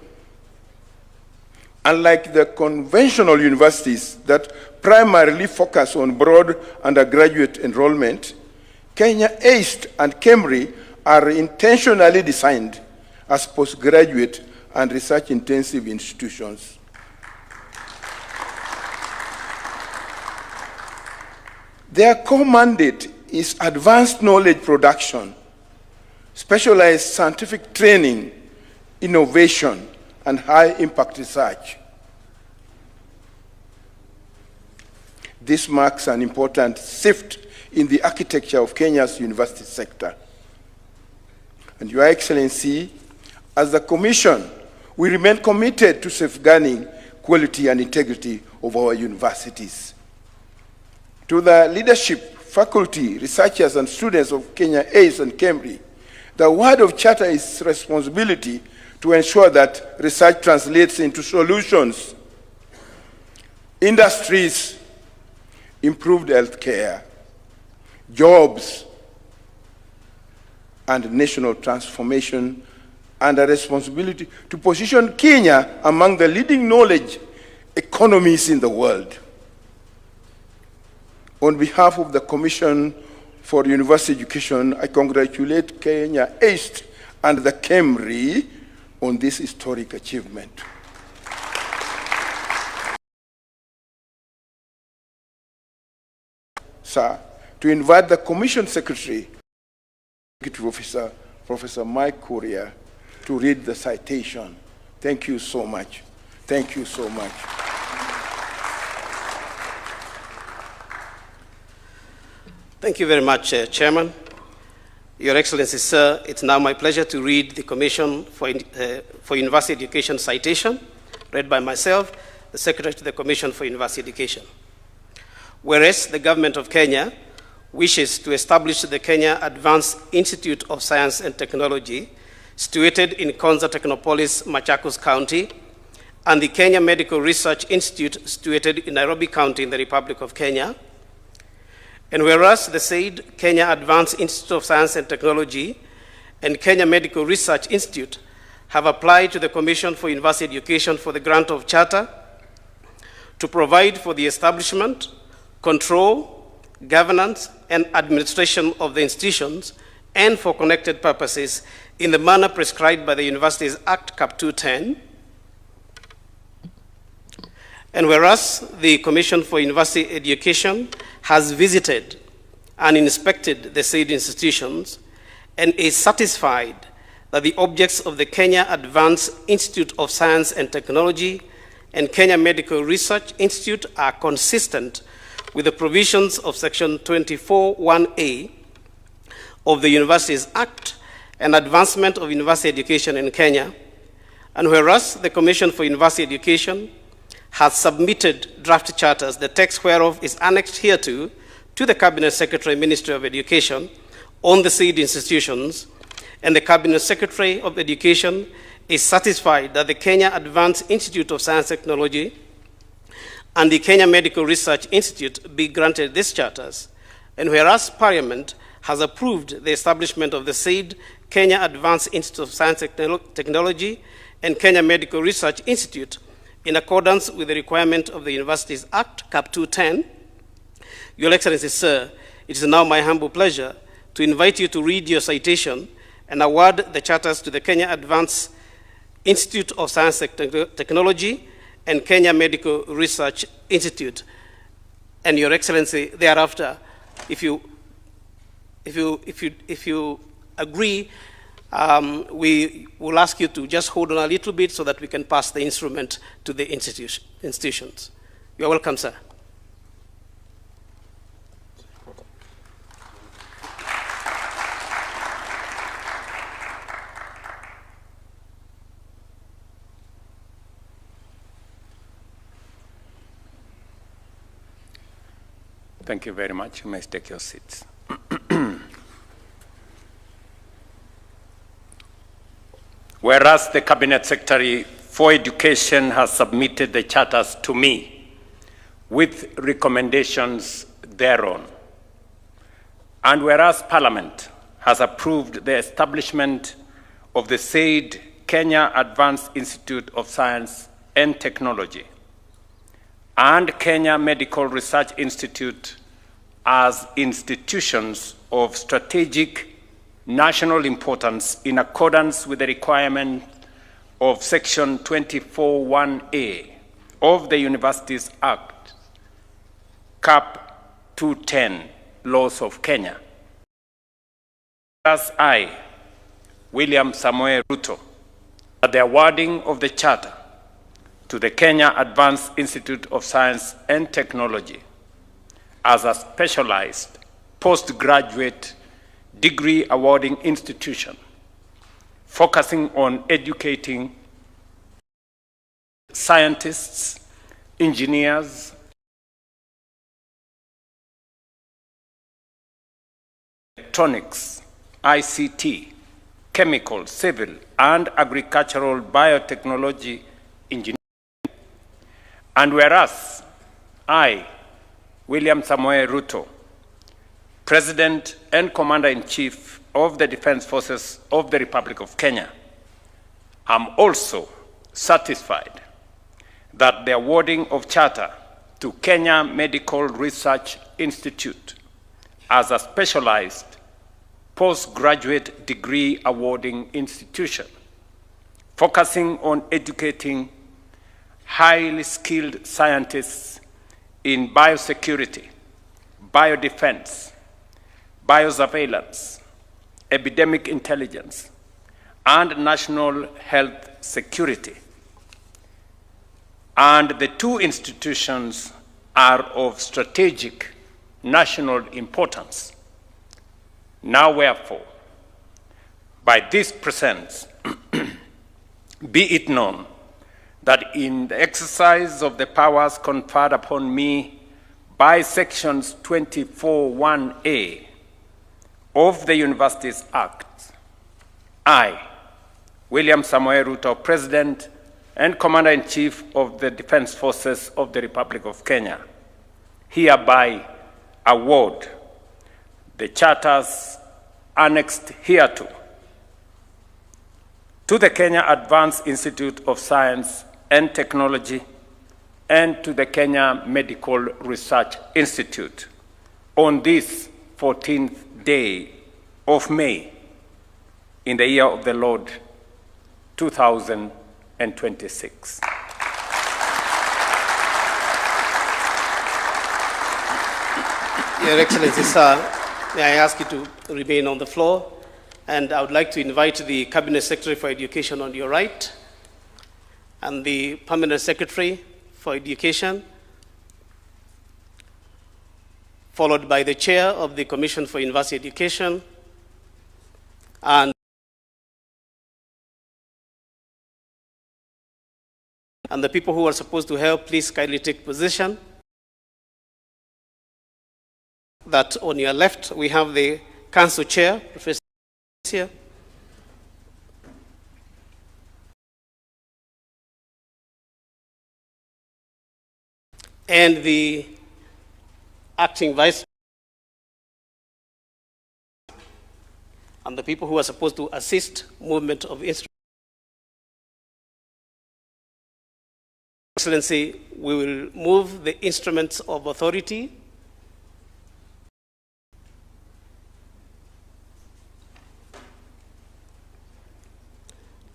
Unlike the conventional universities that primarily focus on broad undergraduate enrollment, Kenya East and Kemri are intentionally designed as postgraduate and research-intensive institutions. Their core mandate is advanced knowledge production, specialized scientific training, innovation, and high-impact research. This marks an important shift in the architecture of Kenya's university sector. And Your Excellency, as the Commission, we remain committed to safeguarding quality and integrity of our universities. To the leadership, faculty, researchers, and students of Kenya East and Kemri, the word of charter is responsibility to ensure that research translates into solutions, industries, improved healthcare, jobs, and national transformation, and a responsibility to position Kenya among the leading knowledge economies in the world. On behalf of the Commission for University Education, I congratulate Kenya East and the Kemri on this historic achievement. Sir, to invite the Commission Secretary, Executive Officer, Professor Mike Courier, to read the citation. Thank you so much. Thank you so much. Thank you very much, Chairman. Your Excellency, sir, it's now my pleasure to read the Commission for University Education citation, read by myself, the Secretary to the Commission for University Education. Whereas the Government of Kenya wishes to establish the Kenya Advanced Institute of Science and Technology, situated in Konza Technopolis, Machakos County, and the Kenya Medical Research Institute, situated in Nairobi County in the Republic of Kenya. And whereas the said Kenya Advanced Institute of Science and Technology and Kenya Medical Research Institute have applied to the Commission for University Education for the grant of charter to provide for the establishment, control, governance, and administration of the institutions and for connected purposes in the manner prescribed by the Universities Act Cap 210. And whereas the Commission for University Education has visited and inspected the said institutions and is satisfied that the objects of the Kenya Advanced Institute of Science and Technology and Kenya Medical Research Institute are consistent with the provisions of Section 24(1)(a) of the Universities Act and advancement of university education in Kenya. And whereas the Commission for University Education has submitted draft charters, the text whereof is annexed hereto, to the Cabinet Secretary, Ministry of Education, on the said institutions, and the Cabinet Secretary of Education is satisfied that the Kenya Advanced Institute of Science and Technology and the Kenya Medical Research Institute be granted these charters, and whereas Parliament has approved the establishment of the said Kenya Advanced Institute of Science and Technology and Kenya Medical Research Institute in accordance with the requirement of the Universities Act, Cap 210, Your Excellency, sir, it is now my humble pleasure to invite you to read your citation and award the charters to the Kenya Advanced Institute of Science and Technology and Kenya Medical Research Institute. And Your Excellency, thereafter, if you agree, we will ask you to just hold on a little bit so that we can pass the instrument to the institutions. You are welcome, sir. Thank you very much. You may take your seats. Whereas the Cabinet Secretary for Education has submitted the charters to me with recommendations thereon, and whereas Parliament has approved the establishment of the said Kenya Advanced Institute of Science and Technology and Kenya Medical Research Institute as institutions of strategic national importance in accordance with the requirement of Section 24(1)A of the Universities Act, Cap 210, Laws of Kenya. As I, William Samoei Ruto, at the awarding of the charter to the Kenya Advanced Institute of Science and Technology as a specialized postgraduate degree awarding institution, focusing on educating scientists, engineers, electronics, ICT, chemical, civil, and agricultural biotechnology engineering. And whereas I, William Samoei Ruto, President and Commander-in-Chief of the Defense Forces of the Republic of Kenya, am also satisfied that the awarding of charter to Kenya Medical Research Institute as a specialized postgraduate degree awarding institution, focusing on educating highly skilled scientists in biosecurity, biodefense, biosurveillance, epidemic intelligence, and national health security. And the two institutions are of strategic national importance. Now, wherefore, by this presence, be it known that in the exercise of the powers conferred upon me by Sections 24(1)A of the Universities Act, I, William Samoei Ruto, President and Commander-in-Chief of the Defense Forces of the Republic of Kenya, hereby award the charters annexed hereto to the Kenya Advanced Institute of Science and Technology and to the Kenya Medical Research Institute on this 14th day of May in the year of the Lord 2026. Your Excellency, sir, may I ask you to remain on the floor? And I would like to invite the Cabinet Secretary for Education on your right and the Permanent Secretary for Education, followed by the Chair of the Commission for University Education, and And the people who are supposed to help, please kindly take position. That on your left, we have the council chair, Professor here. And the acting vice, and the people who are supposed to assist movement of instruments. Excellency, we will move the instruments of authority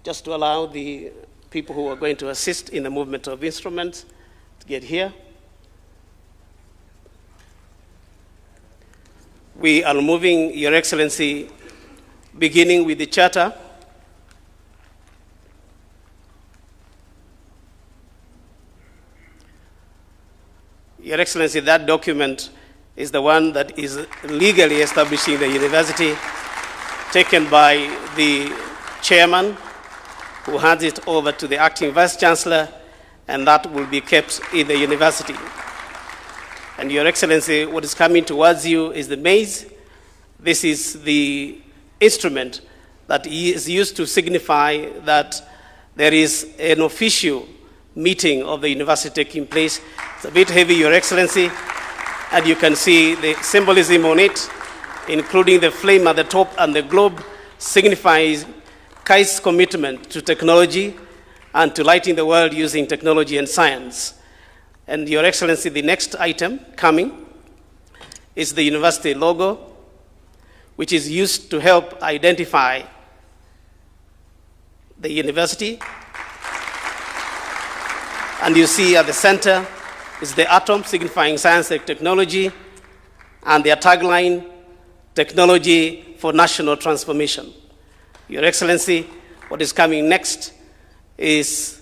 just to allow the people who are going to assist in the movement of instruments to get here. We are moving, Your Excellency, beginning with the charter. Your Excellency, that document is the one that is legally establishing the university, taken by the chairman, who hands it over to the acting vice chancellor, and that will be kept in the university. And Your Excellency, what is coming towards you is the maize. This is the instrument that is used to signify that there is an official meeting of the university taking place. It's a bit heavy, Your Excellency, and you can see the symbolism on it, including the flame at the top and the globe, signifies KAI's commitment to technology and to lighting the world using technology and science. And Your Excellency, the next item coming is the university logo, which is used to help identify the university. And you see at the center is the atom, signifying science and technology, and their tagline, technology for national transformation. Your Excellency, what is coming next is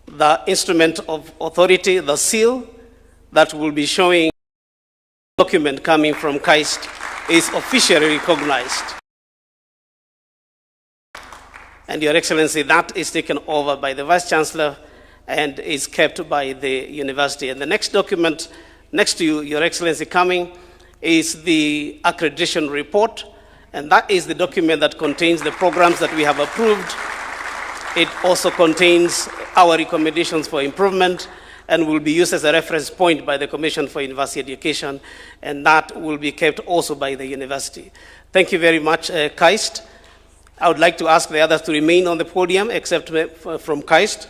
the instrument of authority, the seal, that will be showing the document coming from KAIST is officially recognized. And Your Excellency, that is taken over by the Vice Chancellor and is kept by the university. And the next document next to you, Your Excellency, coming is the accreditation report, and that is the document that contains the programs that we have approved. It also contains our recommendations for improvement and will be used as a reference point by the Commission for University Education, and that will be kept also by the university. Thank you very much, KAIST. I would like to ask the others to remain on the podium, except from KAIST.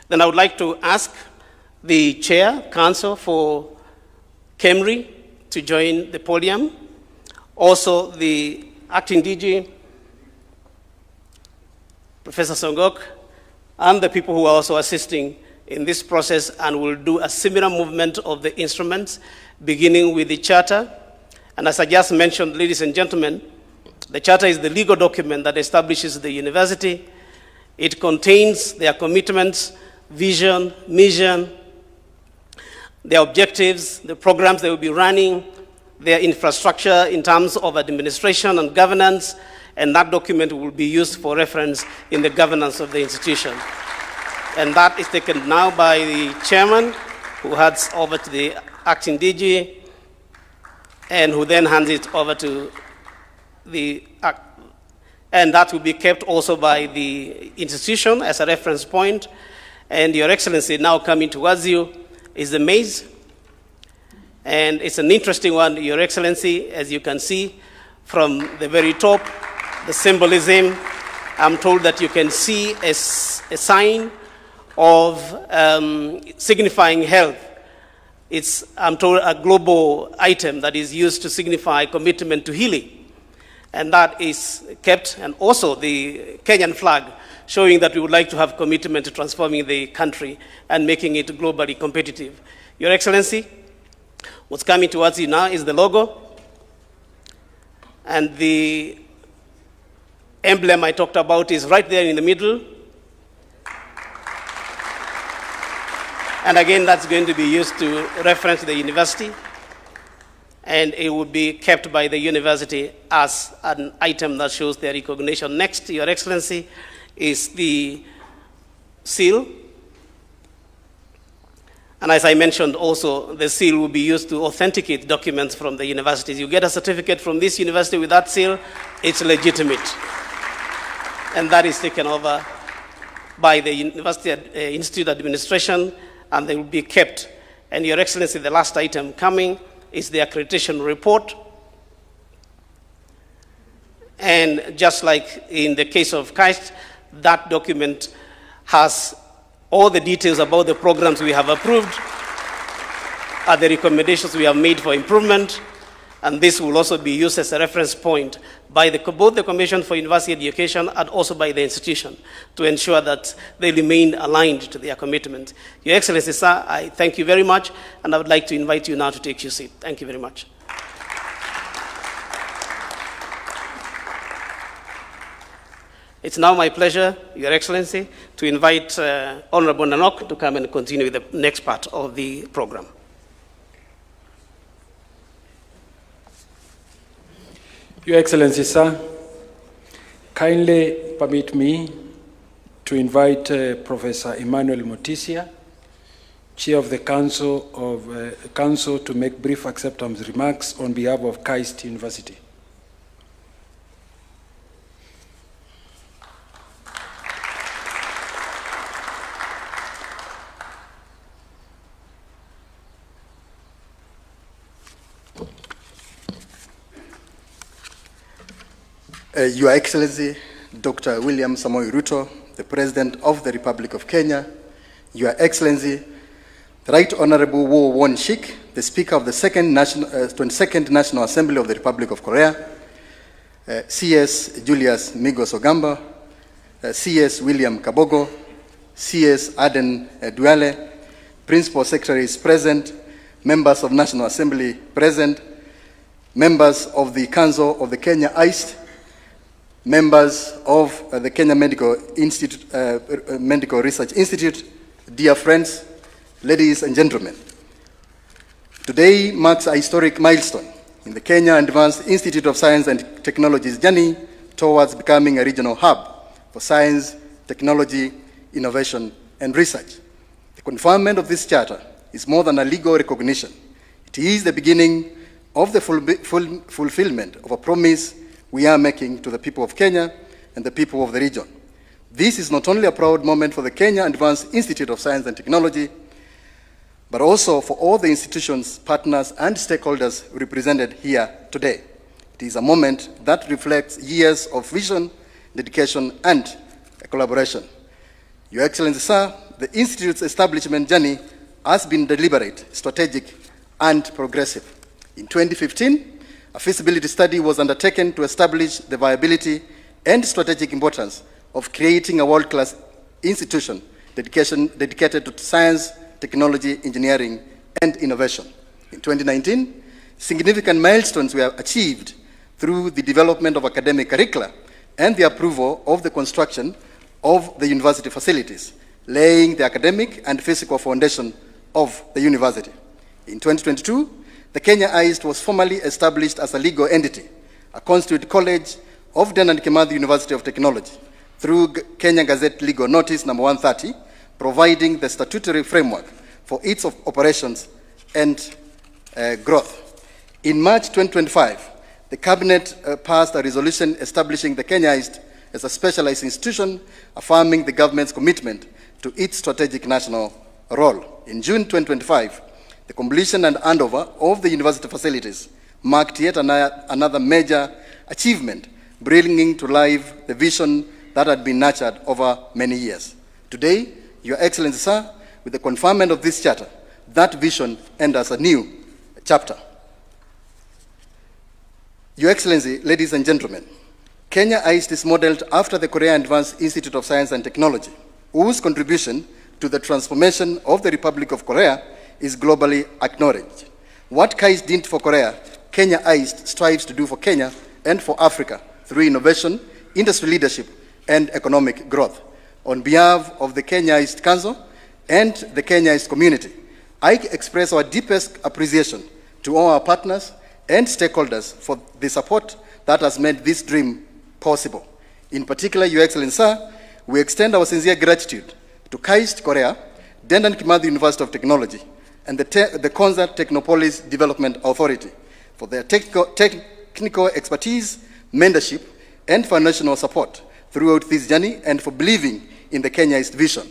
Then I would like to ask the Chair, Council for Kemri, to join the podium. Also, the Acting DG, Professor Songok, and the people who are also assisting in this process, and will do a similar movement of the instruments, beginning with the charter. And as I just mentioned, ladies and gentlemen, the charter is the legal document that establishes the university. It contains their commitments, vision, mission, their objectives, the programs they will be running, their infrastructure in terms of administration and governance, and that document will be used for reference in the governance of the institution. And that is taken now by the chairman, who hands over to the acting DG, and who then hands it over to the, and that will be kept also by the institution as a reference point. And Your Excellency, now coming towards you is the maize. And it's an interesting one, Your Excellency, as you can see from the very top, the symbolism. I'm told that you can see a sign of signifying health. It's, I'm told, a global item that is used to signify commitment to healing. And that is kept, and also the Kenyan flag, showing that we would like to have commitment to transforming the country and making it globally competitive. Your Excellency, what's coming towards you now is the logo. And the emblem I talked about is right there in the middle. And again, that's going to be used to reference the university. And it will be kept by the university as an item that shows their recognition. Next, Your Excellency, is the seal, And as I mentioned also, the seal will be used to authenticate documents from the universities. You get a certificate from this university with that seal, it's legitimate. And that is taken over by the University Institute Administration, and they will be kept. And Your Excellency, the last item coming is the accreditation report. And just like in the case of KAIST, that document has all the details about the programs we have approved, and the recommendations we have made for improvement, and this will also be used as a reference point by both the Commission for University Education and also by the institution to ensure that they remain aligned to their commitment. Your Excellency, sir, I thank you very much, and I would like to invite you now to take your seat. Thank you very much. It's now my pleasure, Your Excellency, to invite Honorable Nanok to come and continue with the next part of the program. Your Excellency, sir, kindly permit me to invite Professor Emmanuel Motisia, Chair of the Council, to make brief acceptance remarks on behalf of KAIST University. Your Excellency, Dr. William Samoei Ruto, the President of the Republic of Kenya, Your Excellency, the Right Honorable Wo Won Shik, the Speaker of the 22nd National Assembly of the Republic of Korea, CS Julius Migos Ogamba, CS William Kabogo, CS Aden Duale, Principal Secretaries present, members of National Assembly present, members of the Council of the Kenya IST, members of the Kenya Medical Research Institute, dear friends, ladies and gentlemen. Today marks a historic milestone in the Kenya Advanced Institute of Science and Technology's journey towards becoming a regional hub for science, technology, innovation, and research. The conferment of this charter is more than a legal recognition. It is the beginning of the fulfillment of a promise we are making to the people of Kenya and the people of the region. This is not only a proud moment for the Kenya Advanced Institute of Science and Technology, but also for all the institutions, partners, and stakeholders represented here today. It is a moment that reflects years of vision, dedication, and collaboration. Your Excellency, sir, the Institute's establishment journey has been deliberate, strategic, and progressive. In 2015, a feasibility study was undertaken to establish the viability and strategic importance of creating a world-class institution dedicated to science, technology, engineering, and innovation. In 2019, significant milestones were achieved through the development of academic curricula and the approval of the construction of the university facilities, laying the academic and physical foundation of the university. In 2022, the Kenya IST was formally established as a legal entity, a constituted college of Dedan Kimathi University of Technology, through Kenya Gazette Legal Notice number 130, providing the statutory framework for its operations and growth. In March 2025, the Cabinet passed a resolution establishing the Kenya IST as a specialized institution, affirming the government's commitment to its strategic national role. In June 2025, the completion and handover of the university facilities marked yet another major achievement, bringing to life the vision that had been nurtured over many years. Today, Your Excellency, sir, with the conferment of this charter, that vision enters a new chapter. Your Excellency, ladies and gentlemen, Kenya IST is modeled after the Korea Advanced Institute of Science and Technology, whose contribution to the transformation of the Republic of Korea is globally acknowledged. What KAIST did for Korea, Kenya IST strives to do for Kenya and for Africa through innovation, industry leadership, and economic growth. On behalf of the Kenya IST Council and the Kenya IST community, I express our deepest appreciation to all our partners and stakeholders for the support that has made this dream possible. In particular, Your Excellency, sir, we extend our sincere gratitude to KAIST Korea, Dedan Kimathi University of Technology, and the Konza Technopolis Development Authority for their technical expertise, mentorship, and financial support throughout this journey, and for believing in the Kenyaist vision.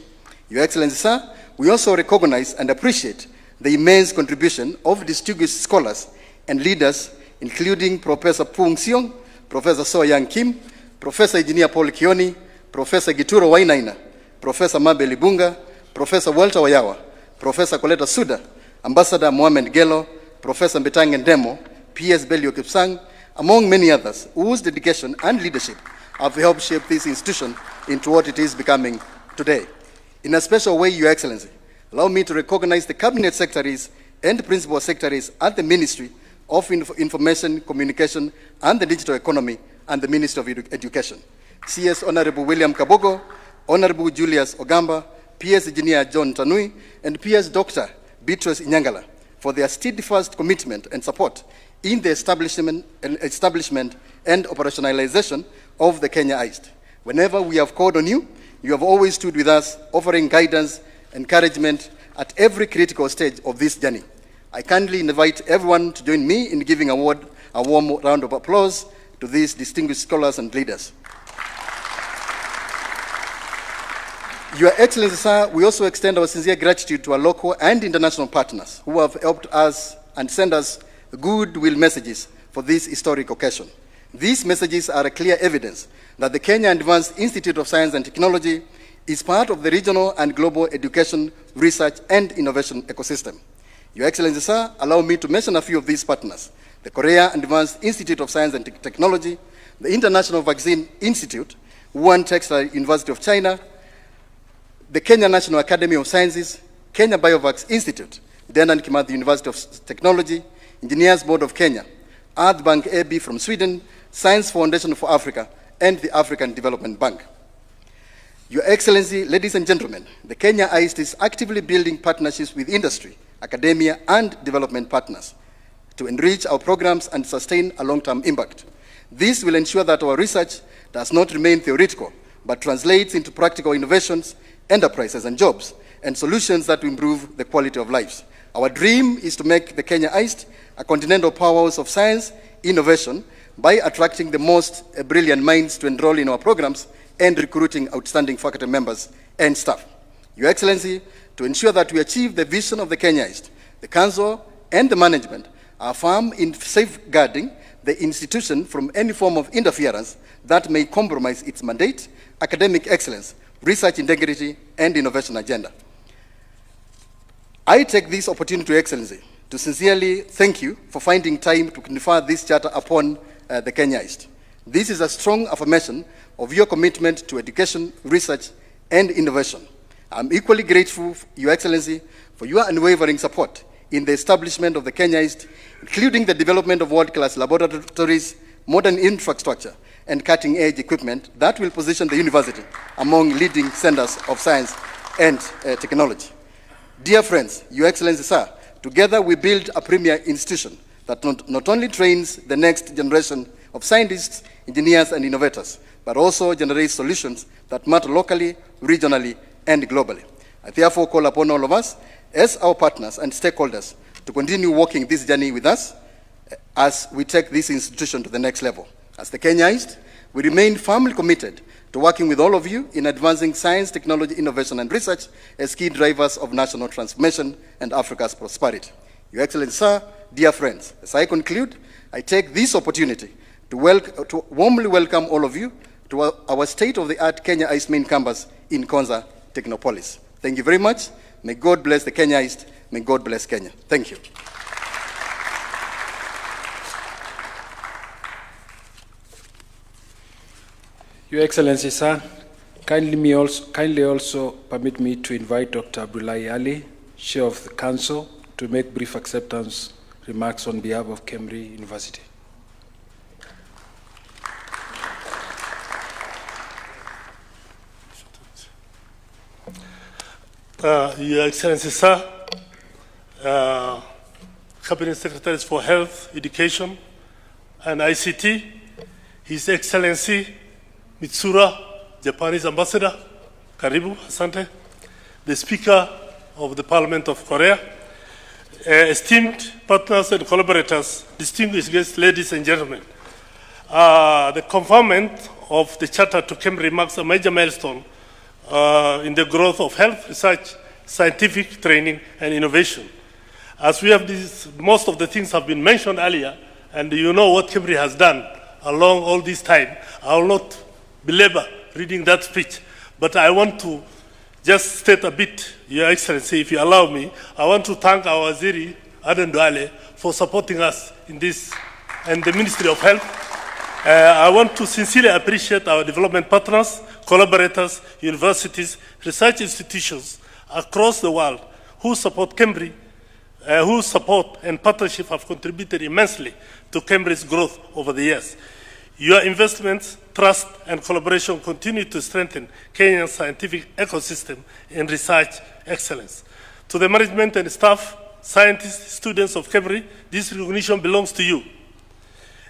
Your Excellency, sir, we also recognize and appreciate the immense contribution of distinguished scholars and leaders, including Professor Pung Siong, Professor So Yang Kim, Professor Engineer Paul Kioni, Professor Gituro Wainaina, Professor Mabel Bunga, Professor Walter Wayawa, Professor Coletta Suda, Ambassador Mohamed Gelo, Professor Mbetang Ndemo, P.S. Belio Kipsang, among many others, whose dedication and leadership have helped shape this institution into what it is becoming today. In a special way, Your Excellency, allow me to recognize the Cabinet Secretaries and Principal Secretaries at the Ministry of Information, Communication, and the Digital Economy and the Ministry of Education. CS Honorable William Kabogo, Honorable Julius Ogamba, PS Engineer John Tanui, and PS Dr. Beatrice Inyangala for their steadfast commitment and support in the establishment and operationalization of the Kenya IST. Whenever we have called on you, you have always stood with us, offering guidance, encouragement at every critical stage of this journey. I kindly invite everyone to join me in giving a warm round of applause to these distinguished scholars and leaders. Your Excellency, sir, we also extend our sincere gratitude to our local and international partners who have helped us and sent us goodwill messages for this historic occasion. These messages are a clear evidence that the Kenya Advanced Institute of Science and Technology is part of the regional and global education, research, and innovation ecosystem. Your Excellency, sir, allow me to mention a few of these partners: the Korea Advanced Institute of Science and Technology, the International Vaccine Institute, Wuhan Textile University of China, the Kenya National Academy of Sciences, Kenya Biovax Institute, Dedan Kimathi University of Technology, Engineers Board of Kenya, Earth Bank AB from Sweden, Science Foundation for Africa, and the African Development Bank. Your Excellency, ladies and gentlemen, the Kenya IST is actively building partnerships with industry, academia, and development partners to enrich our programs and sustain a long-term impact. This will ensure that our research does not remain theoretical, but translates into practical innovations, enterprises, and jobs, and solutions that will improve the quality of lives. Our dream is to make the Kenya IST a continental powerhouse of science, innovation, by attracting the most brilliant minds to enroll in our programs and recruiting outstanding faculty members and staff. Your Excellency, to ensure that we achieve the vision of the Kenya IST, the Council and the management are firm in safeguarding the institution from any form of interference that may compromise its mandate, academic excellence, research integrity, and innovation agenda. I take this opportunity, Your Excellency, to sincerely thank you for finding time to confer this charter upon the Kenya IST. This is a strong affirmation of your commitment to education, research, and innovation. I'm equally grateful, Your Excellency, for your unwavering support in the establishment of the Kenya IST, including the development of world-class laboratories, modern infrastructure, and cutting-edge equipment that will position the university among leading centers of science and technology. Dear friends, Your Excellency, sir, together we build a premier institution that not only trains the next generation of scientists, engineers, and innovators, but also generates solutions that matter locally, regionally, and globally. I therefore call upon all of us, as our partners and stakeholders, to continue walking this journey with us as we take this institution to the next level. As the Kenya IST, we remain firmly committed to working with all of you in advancing science, technology, innovation, and research as key drivers of national transformation and Africa's prosperity. Your Excellency, sir, dear friends, as I conclude, I take this opportunity to warmly welcome all of you to our state-of-the-art Kenya IST main campus in Konza Technopolis. Thank you very much. May God bless the Kenya IST. May God bless Kenya. Thank you. Your Excellency, sir, kindly also permit me to invite Dr. Abdullahi Ali, Chair of the Council, to make brief acceptance remarks on behalf of Kemri University. Your Excellency, sir, Cabinet Secretaries for Health, Education, and ICT, His Excellency Mitsura, Japanese Ambassador, Karibu, Asante, the Speaker of the Parliament of Korea, esteemed partners and collaborators, distinguished guests, ladies and gentlemen, the conferment of the Charter to Kemri marks a major milestone in the growth of health research, scientific training, and innovation. As we have this, most of the things have been mentioned earlier, and you know what Kemri has done along all this time. I will not belabor reading that speech, but I want to just state a bit, Your Excellency, if you allow me. I want to thank our Waziri, Aden Duale, for supporting us in this, and the Ministry of Health. I want to sincerely appreciate our development partners, collaborators, universities, research institutions across the world who support Kemri, whose support and partnership have contributed immensely to Kemri's growth over the years. Your investments, trust, and collaboration continue to strengthen Kenya's scientific ecosystem and research excellence. To the management and staff, scientists, students of Kemri, this recognition belongs to you.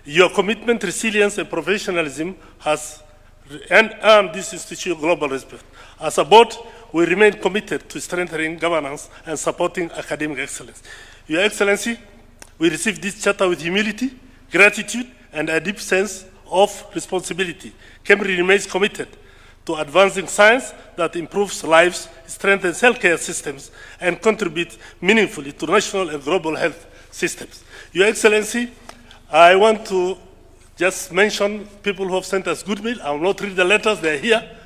Your commitment, resilience, and professionalism has earned this institution global respect. As a board, we remain committed to strengthening governance and supporting academic excellence. Your Excellency, we receive this charter with humility, gratitude, and a deep sense of responsibility. Kemri remains committed to advancing science that improves lives, strengthens healthcare systems, and contributes meaningfully to national and global health systems. Your Excellency, I want to just mention people who have sent us goodwill. I will not read the letters, they are here.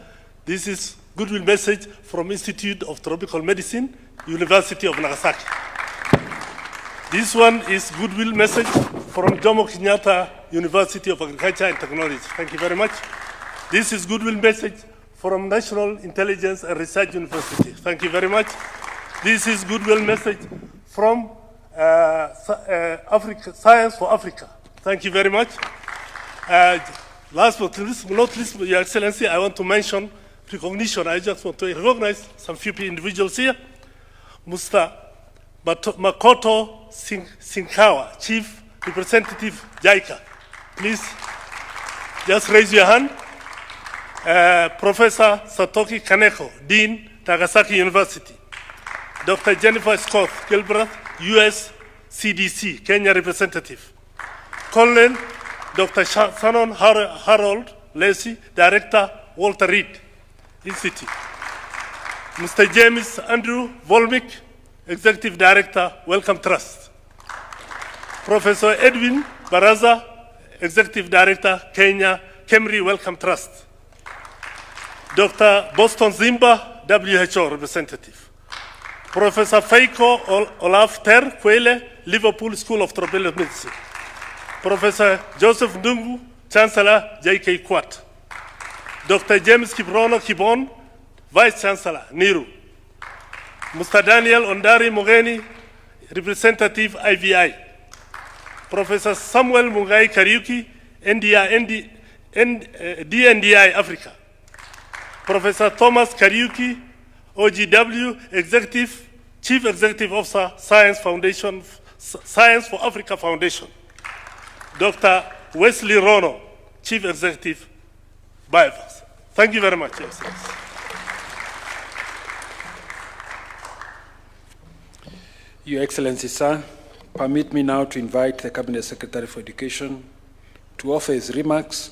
This is goodwill message from Institute of Tropical Medicine, University of Nagasaki. This one is goodwill message from Jomo Kenyatta University of Agriculture and Technology. Thank you very much. This is goodwill message from National Intelligence and Research University. Thank you very much. This is goodwill message from Africa, Science for Africa. Thank you very much. Last but not least, Your Excellency, I want to mention recognition. I just want to recognize some few individuals here. Mr. Makoto Sinkawa, Chief Representative JICA. Please, just raise your hand. Professor Satoki Kaneko, Dean, Nagasaki University. Dr. Jennifer Scott Gilbreth, US CDC, Kenya Representative. Colonel Dr. Shannon Harold Lacey, Director, Walter Reed Institute. Mr. James Andrew Volmick, Executive Director, Wellcome Trust. Professor Edwin Baraza, Executive Director, Kenya, Kemri Wellcome Trust. Dr. Boston Zimba, WHO Representative. Professor Feiko Olaf Ter Kwele, Liverpool School of Tropical Medicine. Professor Joseph Ndungu, Chancellor, JK Quat. Dr. James Kiprono Kibon, Vice Chancellor, NIRU. Mr. Daniel Ondari Mogeni, Representative, IVI. Professor Samuel Mugai Kariuki, DNDI Africa. Professor Thomas Kariuki, OGW, Chief Executive Officer, Science for Africa Foundation. Dr. Wesley Rono, Chief Executive, Biovax. Thank you very much, Your Excellency. Your Excellency, sir, permit me now to invite the Cabinet Secretary for Education to offer his remarks,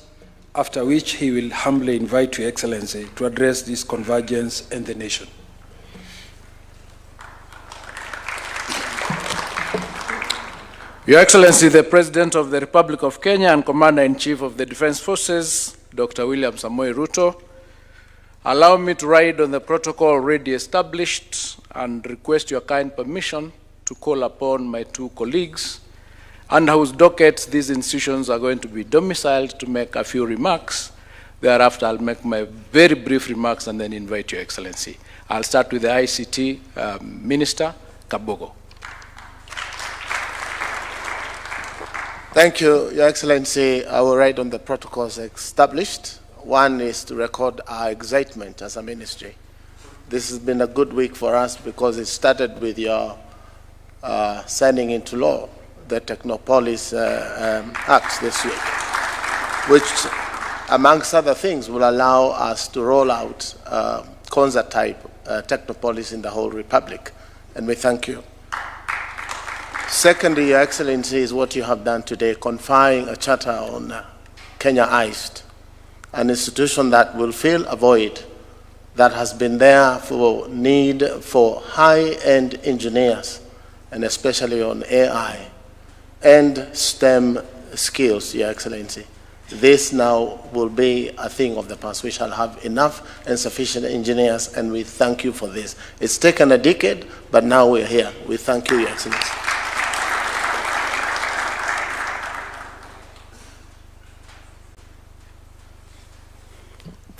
after which he will humbly invite Your Excellency to address this convergence and the nation. Your Excellency, the President of the Republic of Kenya and Commander-in-Chief of the Defense Forces, Dr. William Samoei Ruto, allow me to ride on the protocol already established and request your kind permission to call upon my two colleagues, under whose dockets these institutions are going to be domiciled, to make a few remarks. Thereafter, I'll make my very brief remarks and then invite Your Excellency. I'll start with the ICT Minister, Kabogo. Thank you, Your Excellency. I will write on the protocols established. One is to record our excitement as a ministry. This has been a good week for us because it started with your signing into law the Technopolis Act this week, which, amongst other things, will allow us to roll out concert-type Technopolis in the whole Republic, and we thank you. Secondly, Your Excellency, is what you have done today, conferring a charter on Kenya ICT, an institution that will fill a void that has been there for need for high-end engineers, and especially on AI and STEM skills, Your Excellency. This now will be a thing of the past. We shall have enough and sufficient engineers, and we thank you for this. It's taken a decade, but now we're here. We thank you, Your Excellency.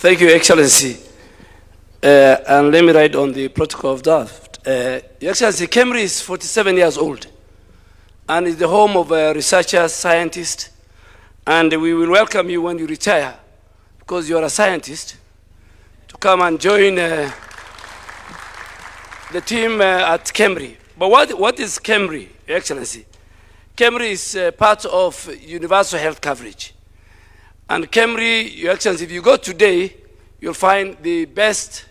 Thank you, Excellency. And let me write on the protocol of draft. Your Excellency, Kemri is 47 years old and is the home of researchers, scientists, and we will welcome you when you retire, because you are a scientist, to come and join the team at Kemri. But what is Kemri, Your Excellency? Kemri is part of universal health coverage. And Kemri, Your Excellency, if you go today, you'll find the best,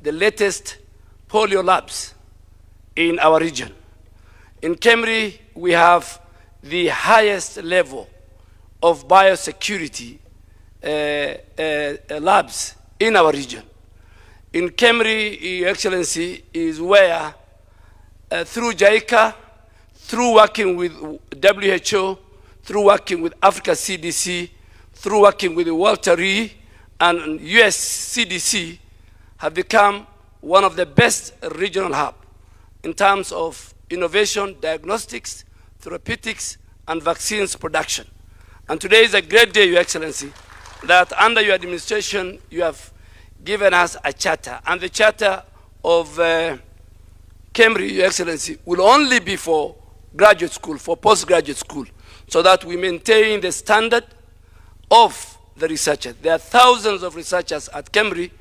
the latest polio labs in our region. In Kemri, we have the highest level of biosecurity labs in our region. In Kemri, Your Excellency, is where through JICA, through working with WHO, through working with Africa CDC, through working with the Walter Reed and US CDC, have become one of the best regional hubs in terms of innovation, diagnostics, therapeutics, and vaccines production. And today is a great day, Your Excellency, that under your administration, you have given us a charter. And the charter of Kemri, Your Excellency, will only be for graduate school, for postgraduate school, so that we maintain the standard of the researchers. There are thousands of researchers at Kemri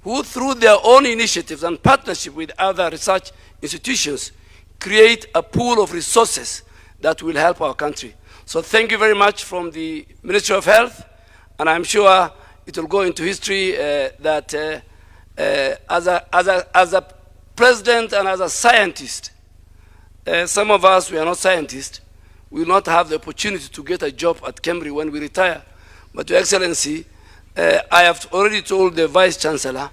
who, through their own initiatives and partnership with other research institutions, create a pool of resources that will help our country. So thank you very much from the Ministry of Health, and I'm sure it will go into history that as a president and as a scientist, some of us, we are not scientists, we will not have the opportunity to get a job at Kemri when we retire. But Your Excellency, I have already told the Vice Chancellor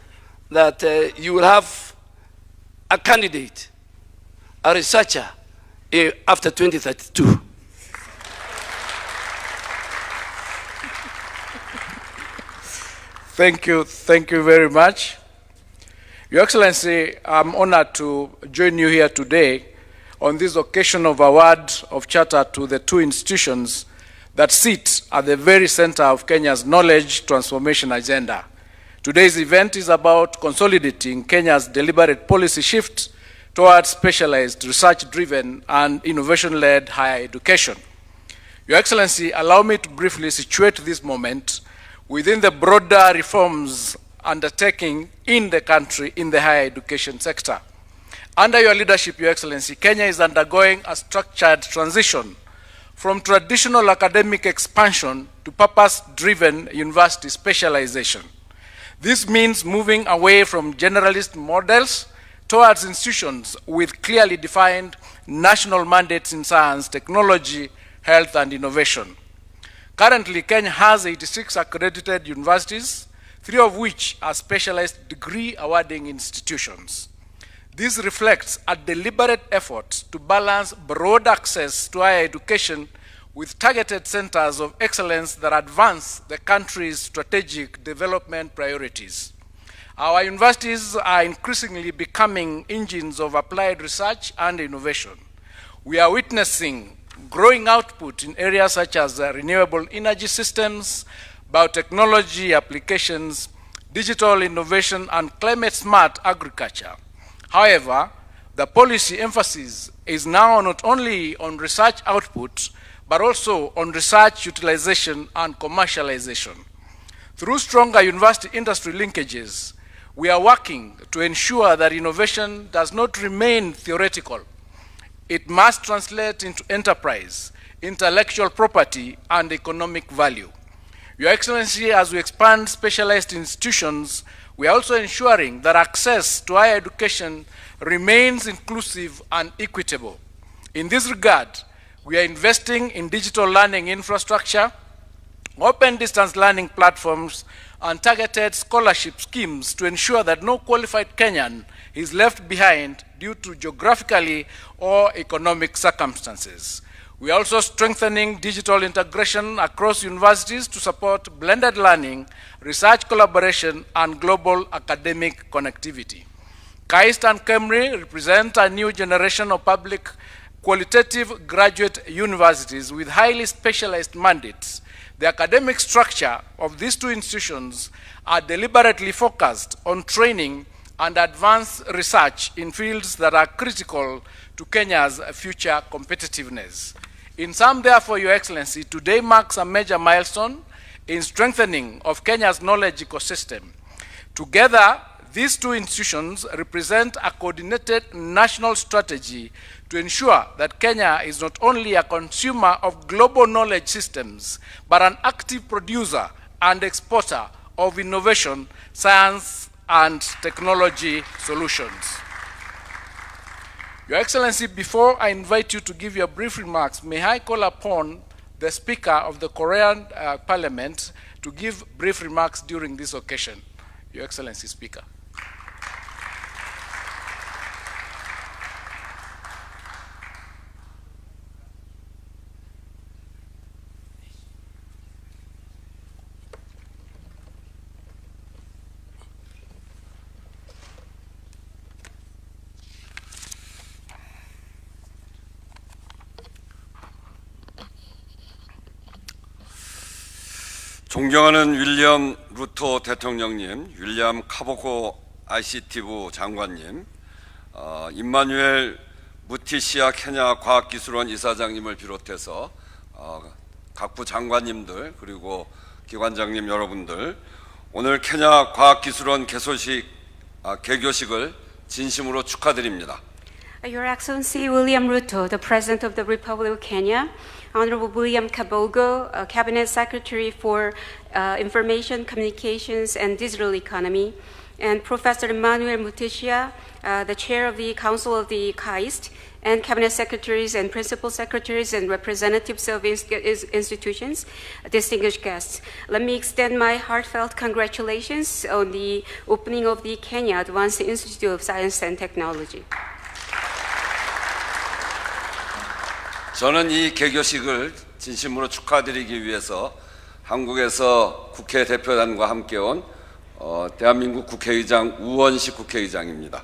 that you will have a candidate, a researcher, after 2032. Thank you very much. Your Excellency, I'm honored to join you here today on this occasion of award of charter to the two institutions that sit at the very center of Kenya's knowledge transformation agenda. Today's event is about consolidating Kenya's deliberate policy shift towards specialized, research-driven, and innovation-led higher education. Your Excellency, allow me to briefly situate this moment within the broader reforms undertaking in the country in the higher education sector. Under your leadership, Your Excellency, Kenya is undergoing a structured transition from traditional academic expansion to purpose-driven university specialization. This means moving away from generalist models towards institutions with clearly defined national mandates in science, technology, health, and innovation. Currently, Kenya has 86 accredited universities, 3 of which are specialized degree awarding institutions. This reflects a deliberate effort to balance broad access to higher education with targeted centers of excellence that advance the country's strategic development priorities. Our universities are increasingly becoming engines of applied research and innovation. We are witnessing growing output in areas such as renewable energy systems, biotechnology applications, digital innovation, and climate-smart agriculture. However, the policy emphasis is now not only on research output, but also on research utilization and commercialization. Through stronger university-industry linkages, we are working to ensure that innovation does not remain theoretical. It must translate into enterprise, intellectual property, and economic value. Your Excellency, as we expand specialized institutions, we are also ensuring that access to higher education remains inclusive and equitable. In this regard, we are investing in digital learning infrastructure, open distance learning platforms, and targeted scholarship schemes to ensure that no qualified Kenyan is left behind due to geographically or economic circumstances. We are also strengthening digital integration across universities to support blended learning, research collaboration, and global academic connectivity. KAIST and Kemri represent a new generation of public qualitative graduate universities with highly specialized mandates. The academic structure of these two institutions are deliberately focused on training and advanced research in fields that are critical to Kenya's future competitiveness. In sum, therefore, Your Excellency, today marks a major milestone in strengthening of Kenya's knowledge ecosystem. Together, these two institutions represent a coordinated national strategy to ensure that Kenya is not only a consumer of global knowledge systems, but an active producer and exporter of innovation, science, and technology solutions. Your Excellency, before I invite you to give your brief remarks, may I call upon the Speaker of the Korean Parliament to give brief remarks during this occasion. Your Excellency, Speaker. 존경하는 윌리엄 루토 대통령님, 윌리엄 카보코 ICT부 장관님, 임마누엘 무티시아 케냐 과학기술원 이사장님을 비롯해서 각부 장관님들 그리고 기관장님 여러분들, 오늘 케냐 과학기술원 개교식을 진심으로 축하드립니다. Your Excellency William Ruto, the President of the Republic of Kenya, Honorable William Kabogo, Cabinet Secretary for Information, Communications, and Digital Economy, and Professor Emmanuel Mutishia, the Chair of the Council of the KAIST, and Cabinet Secretaries and Principal Secretaries and representatives of institutions, distinguished guests. Let me extend my heartfelt congratulations on the opening of the Kenya Advanced Institute of Science and Technology. 저는 이 개교식을 진심으로 축하드리기 위해서 한국에서 국회 대표단과 함께 온 대한민국 국회의장 우원식 국회의장입니다.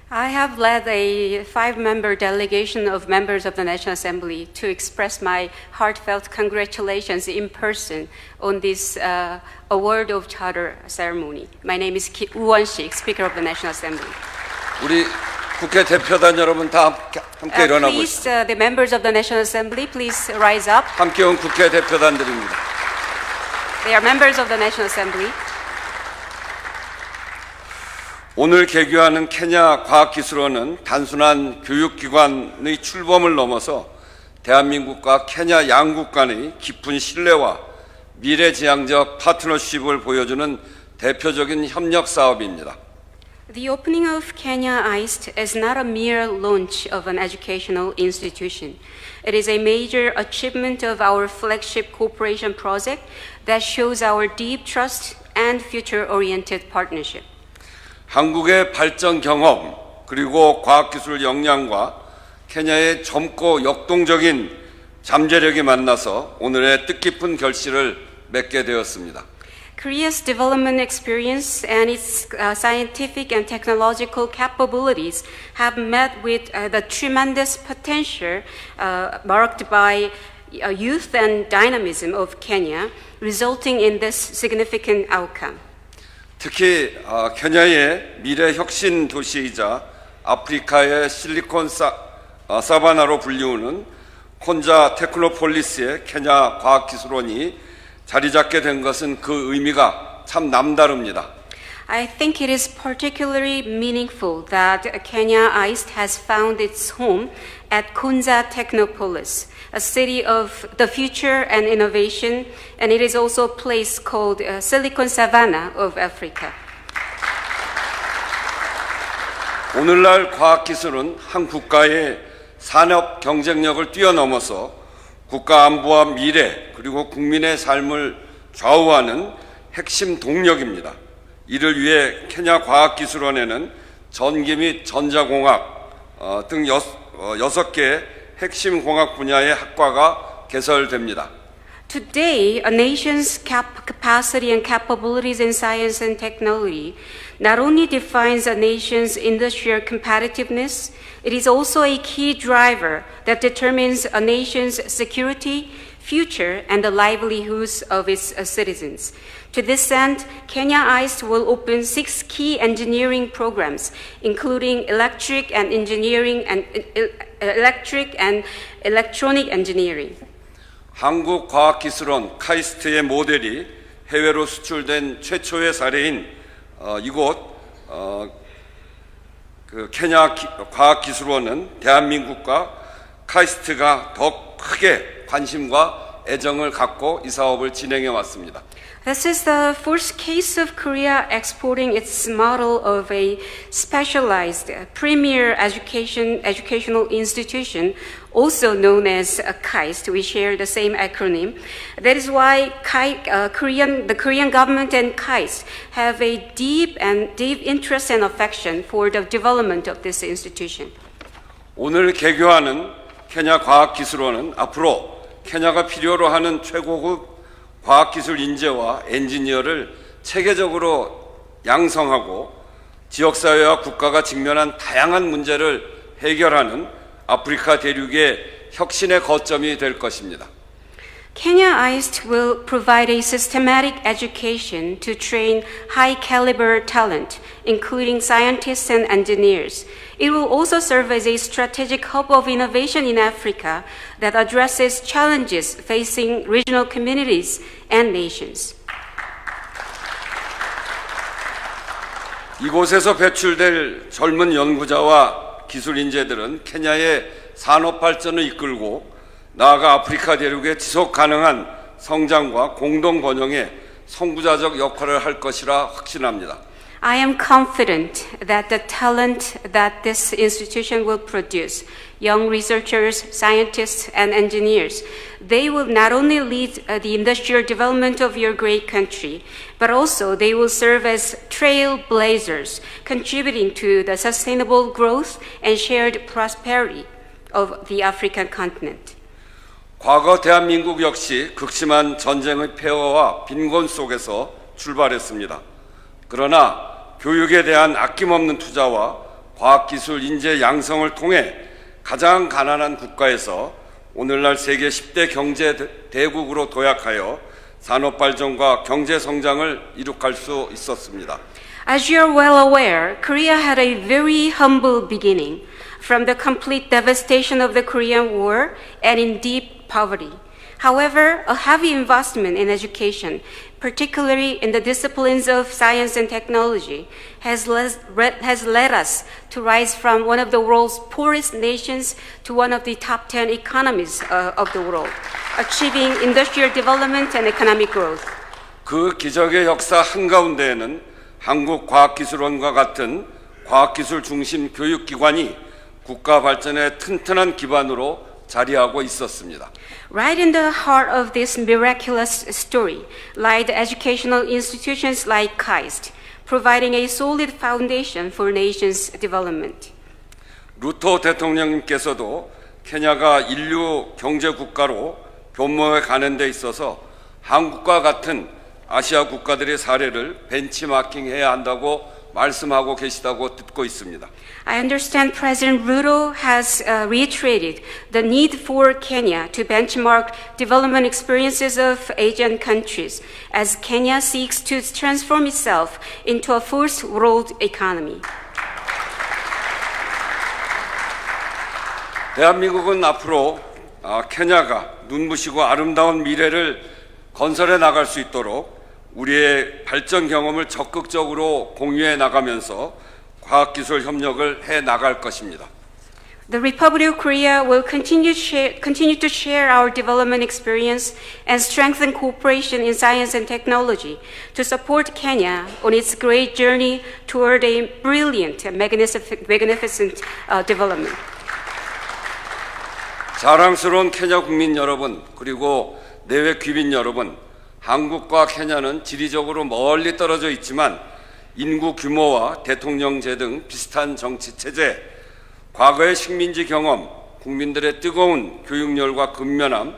I have led a 5-member delegation of members of the National Assembly to express my heartfelt congratulations in person on this award of charter ceremony. My name is Woo Won-sik, Speaker of the National Assembly. 우리 국회 대표단 여러분 다 함께 일어나고 please, the members of the National Assembly, please rise up. 함께 온 국회 대표단들입니다. They are members of the National Assembly. 오늘 개교하는 케냐 과학기술원은 단순한 교육기관의 출범을 넘어서 대한민국과 케냐 양국 간의 깊은 신뢰와 미래지향적 파트너십을 보여주는 대표적인 협력 사업입니다. The opening of Kenya IST is not a mere launch of an educational institution. It is a major achievement of our flagship cooperation project that shows our deep trust and future-oriented partnership. 한국의 발전 경험 그리고 과학기술 역량과 케냐의 젊고 역동적인 잠재력이 만나서 오늘의 뜻깊은 결실을 맺게 되었습니다. Korea's development experience and its scientific and technological capabilities have met with the tremendous potential marked by youth and dynamism of Kenya, resulting in this significant outcome. 특히 케냐의 미래 혁신 도시이자 아프리카의 실리콘 사바나로 불리우는 콘자 테크노폴리스의 케냐 과학기술원이 자리 잡게 된 것은 그 의미가 참 남다릅니다. I think it is particularly meaningful that Kenya IST has found its home at Konza Technopolis, a city of the future and innovation, and it is also a place called Silicon Savannah of Africa. 오늘날 과학기술은 한 국가의 산업 경쟁력을 뛰어넘어서 국가 안보와 미래 그리고 국민의 삶을 좌우하는 핵심 동력입니다. 이를 위해 케냐 과학기술원에는 전기 및 전자공학 등 6개 핵심 공학 분야의 학과가 개설됩니다. Today, a nation's capacity and capabilities in science and technology not only defines a nation's industrial competitiveness, it is also a key driver that determines a nation's security, future, and the livelihoods of its citizens. To this end, Kenya ICE will open 6 key engineering programs, including electric and electronic engineering. 한국과학기술원 카이스트의 모델이 해외로 수출된 최초의 사례인 이곳 케냐 과학기술원은 대한민국과 카이스트가 더 크게 관심과 애정을 갖고 이 사업을 진행해 왔습니다. This is the first case of Korea exporting its model of a specialized premier educational institution, also known as KAIST. We share the same acronym. That is why the Korean government and KAIST have a deep interest and affection for the development of this institution. 오늘 개교하는 케냐 과학기술원은 앞으로 케냐가 필요로 하는 최고급 과학기술 인재와 엔지니어를 체계적으로 양성하고 지역사회와 국가가 직면한 다양한 문제를 해결하는 아프리카 대륙의 혁신의 거점이 될 것입니다. Kenya ICE will provide a systematic education to train high-caliber talent, including scientists and engineers. It will also serve as a strategic hub of innovation in Africa that addresses challenges facing regional communities and nations. 이곳에서 배출될 젊은 연구자와 기술 인재들은 케냐의 산업 발전을 이끌고 나아가 아프리카 대륙의 지속 가능한 성장과 공동 번영에 선구자적 역할을 할 것이라 확신합니다. I am confident that the talent that this institution will produce, young researchers, scientists, and engineers, they will not only lead the industrial development of your great country, but also they will serve as trailblazers, contributing to the sustainable growth and shared prosperity of the African continent. 과거 대한민국 역시 극심한 전쟁의 폐허와 빈곤 속에서 출발했습니다. 그러나 교육에 대한 아낌없는 투자와 과학기술 인재 양성을 통해 가장 가난한 국가에서 오늘날 세계 10대 경제 대국으로 도약하여 산업 발전과 경제 성장을 이룩할 수 있었습니다. As you are well aware, Korea had a very humble beginning from the complete devastation of the Korean War and in deep poverty. However, a heavy investment in education, particularly in the disciplines of science and technology, has led us to rise from one of the world's poorest nations to one of the top 10 economies of the world, achieving industrial development and economic growth. 그 기적의 역사 한가운데에는 한국과학기술원과 같은 과학기술 중심 교육기관이 국가 발전의 튼튼한 기반으로 자리하고 있었습니다. Right in the heart of this miraculous story lie the educational institutions like KAIST, providing a solid foundation for nation's development. 루토 대통령님께서도 케냐가 인류 경제 국가로 변모해 가는 데 있어서 한국과 같은 아시아 국가들의 사례를 벤치마킹해야 한다고 말씀하고 계시다고 듣고 있습니다. I understand President Ruto has reiterated the need for Kenya to benchmark development experiences of Asian countries as Kenya seeks to transform itself into a first world economy. 대한민국은 앞으로 케냐가 눈부시고 아름다운 미래를 건설해 나갈 수 있도록 우리의 발전 경험을 적극적으로 공유해 나가면서 과학기술 협력을 해 나갈 것입니다. The Republic of Korea will continue to share our development experience and strengthen cooperation in science and technology to support Kenya on its great journey toward a brilliant and magnificent development. 자랑스러운 케냐 국민 여러분, 그리고 내외 귀빈 여러분, 한국과 케냐는 지리적으로 멀리 떨어져 있지만 인구 규모와 대통령제 등 비슷한 정치 체제, 과거의 식민지 경험, 국민들의 뜨거운 교육열과 근면함,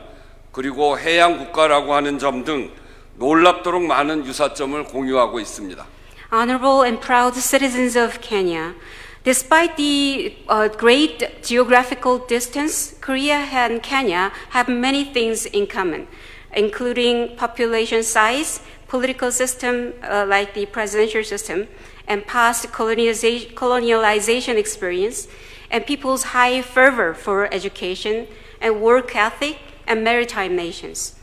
그리고 해양 국가라고 하는 점 등 놀랍도록 많은 유사점을 공유하고 있습니다. Honorable and proud citizens of Kenya, despite the great geographical distance, Korea and Kenya have many things in common, including population size, political system like the presidential system, and past colonialization experience, and people's high fervor for education and work ethic and maritime nations.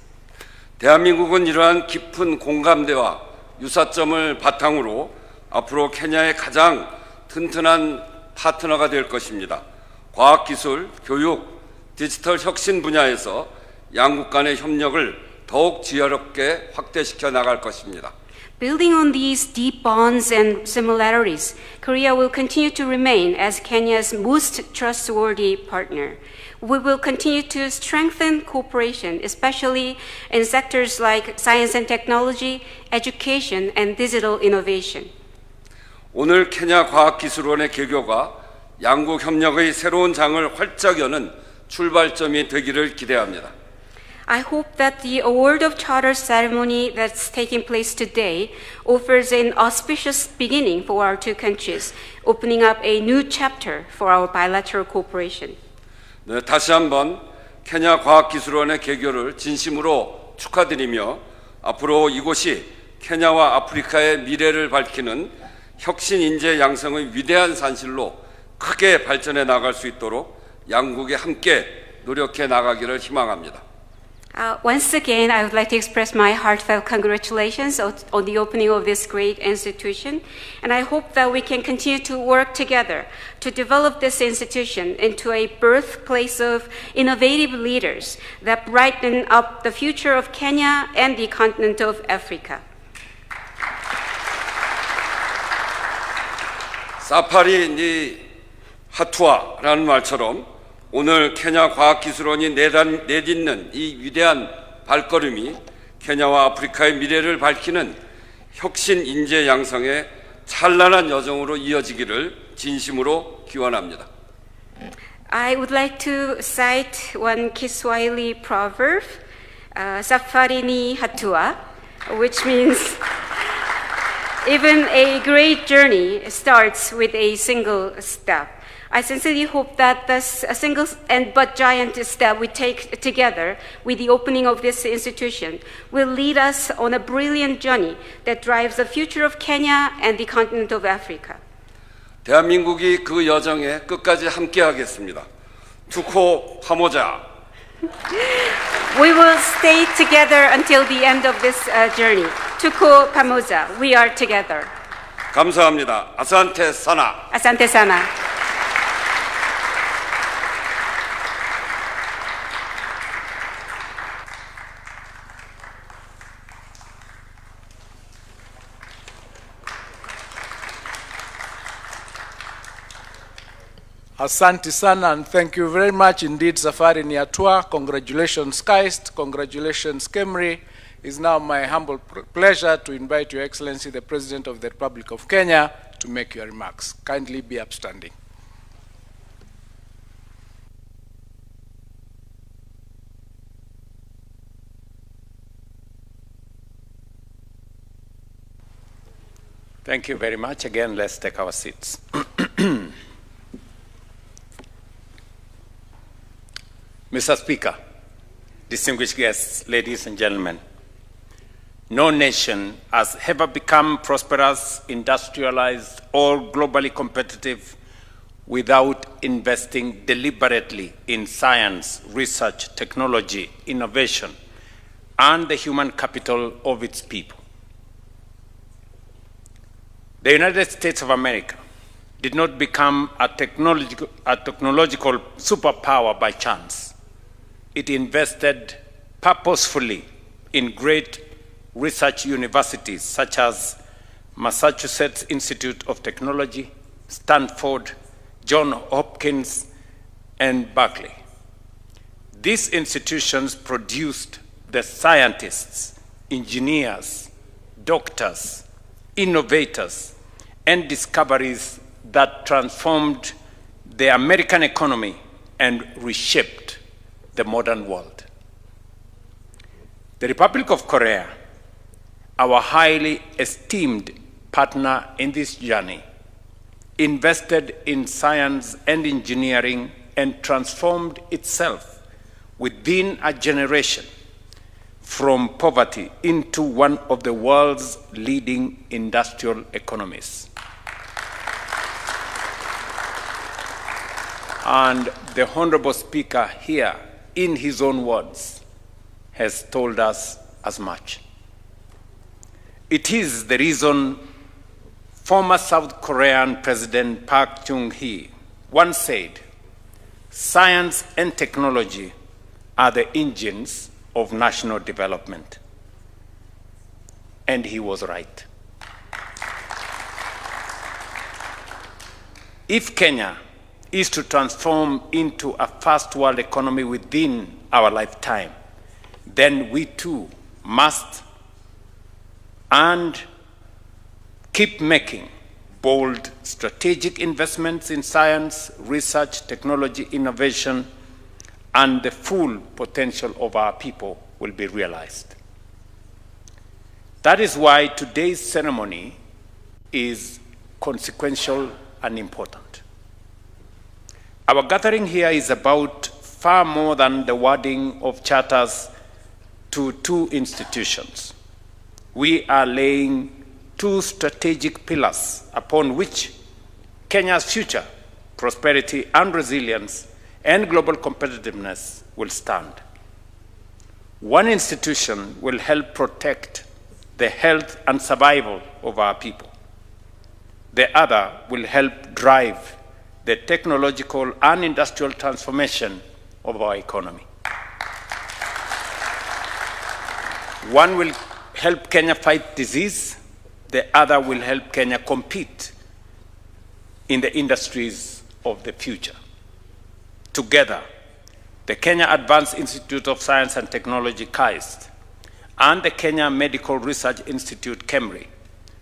대한민국은 이러한 깊은 공감대와 유사점을 바탕으로 앞으로 케냐의 가장 튼튼한 파트너가 될 것입니다. 과학기술, 교육, 디지털 혁신 분야에서 양국 간의 협력을 더욱 지혜롭게 확대시켜 나갈 것입니다. Building on these deep bonds and similarities, Korea will continue to remain as Kenya's most trustworthy partner. We will continue to strengthen cooperation, especially in sectors like science and technology, education, and digital innovation. 오늘 케냐 과학기술원의 개교가 양국 협력의 새로운 장을 활짝 여는 출발점이 되기를 기대합니다. I hope that the award of charter ceremony that's taking place today offers an auspicious beginning for our two countries, opening up a new chapter for our bilateral cooperation. 네, 다시 한번 케냐 과학기술원의 개교를 진심으로 축하드리며 앞으로 이곳이 케냐와 아프리카의 미래를 밝히는 혁신 인재 양성의 위대한 산실로 크게 발전해 나갈 수 있도록 양국이 함께 노력해 나가기를 희망합니다. Once again, I would like to express my heartfelt congratulations on the opening of this great institution, and I hope that we can continue to work together to develop this institution into a birthplace of innovative leaders that brighten up the future of Kenya and the continent of Africa. 사파리 니 하투아라는 말처럼 오늘 케냐 과학기술원이 내딛는 이 위대한 발걸음이 케냐와 아프리카의 미래를 밝히는 혁신 인재 양성의 찬란한 여정으로 이어지기를 진심으로 기원합니다. I would like to cite one Kiswahili proverb, Safari ni hatua, which means even a great journey starts with a single step. I sincerely hope that this single but giant step we take together with the opening of this institution will lead us on a brilliant journey that drives the future of Kenya and the continent of Africa. 대한민국이 그 여정에 끝까지 함께하겠습니다. 투코 파모자. We will stay together until the end of this journey. Tuko pamoja. We are together. 감사합니다. 아산테 사나. Asante sana. Asante sana, and thank you very much indeed, Safari Niatua. Congratulations, KAIST. Congratulations, Kemri. It's now my humble pleasure to invite Your Excellency, the President of the Republic of Kenya, to make your remarks. Kindly be upstanding. Thank you very much. Again, let's take our seats. Mr. Speaker, distinguished guests, ladies and gentlemen, no nation has ever become prosperous, industrialized, or globally competitive without investing deliberately in science, research, technology, innovation, and the human capital of its people. The United States of America did not become a technological superpower by chance. It invested purposefully in great research universities such as Massachusetts Institute of Technology, Stanford, Johns Hopkins, and Berkeley. these institutions produced the scientists, engineers, doctors, innovators, and discoveries that transformed the American economy and reshaped the modern world. The Republic of Korea, our highly esteemed partner in this journey, invested in science and engineering and transformed itself within a generation from poverty into one of the world's leading industrial economies. And the Honorable Speaker here, in his own words, has told us as much. It is the reason former South Korean President Park Chung-hee once said, "Science and technology are the engines of national development." And he was right. If Kenya is to transform into a first world economy within our lifetime, then we too must and keep making bold strategic investments in science, research, technology, innovation, and the full potential of our people will be realized. That is why today's ceremony is consequential and important. Our gathering here is about far more than the wording of charters to two institutions. We are laying two strategic pillars upon which Kenya's future, prosperity and resilience, and global competitiveness will stand. One institution will help protect the health and survival of our people. The other will help drive the technological and industrial transformation of our economy. One will help Kenya fight disease, the other will help Kenya compete in the industries of the future. Together, the Kenya Advanced Institute of Science and Technology, KAIST, and the Kenya Medical Research Institute, Kemri,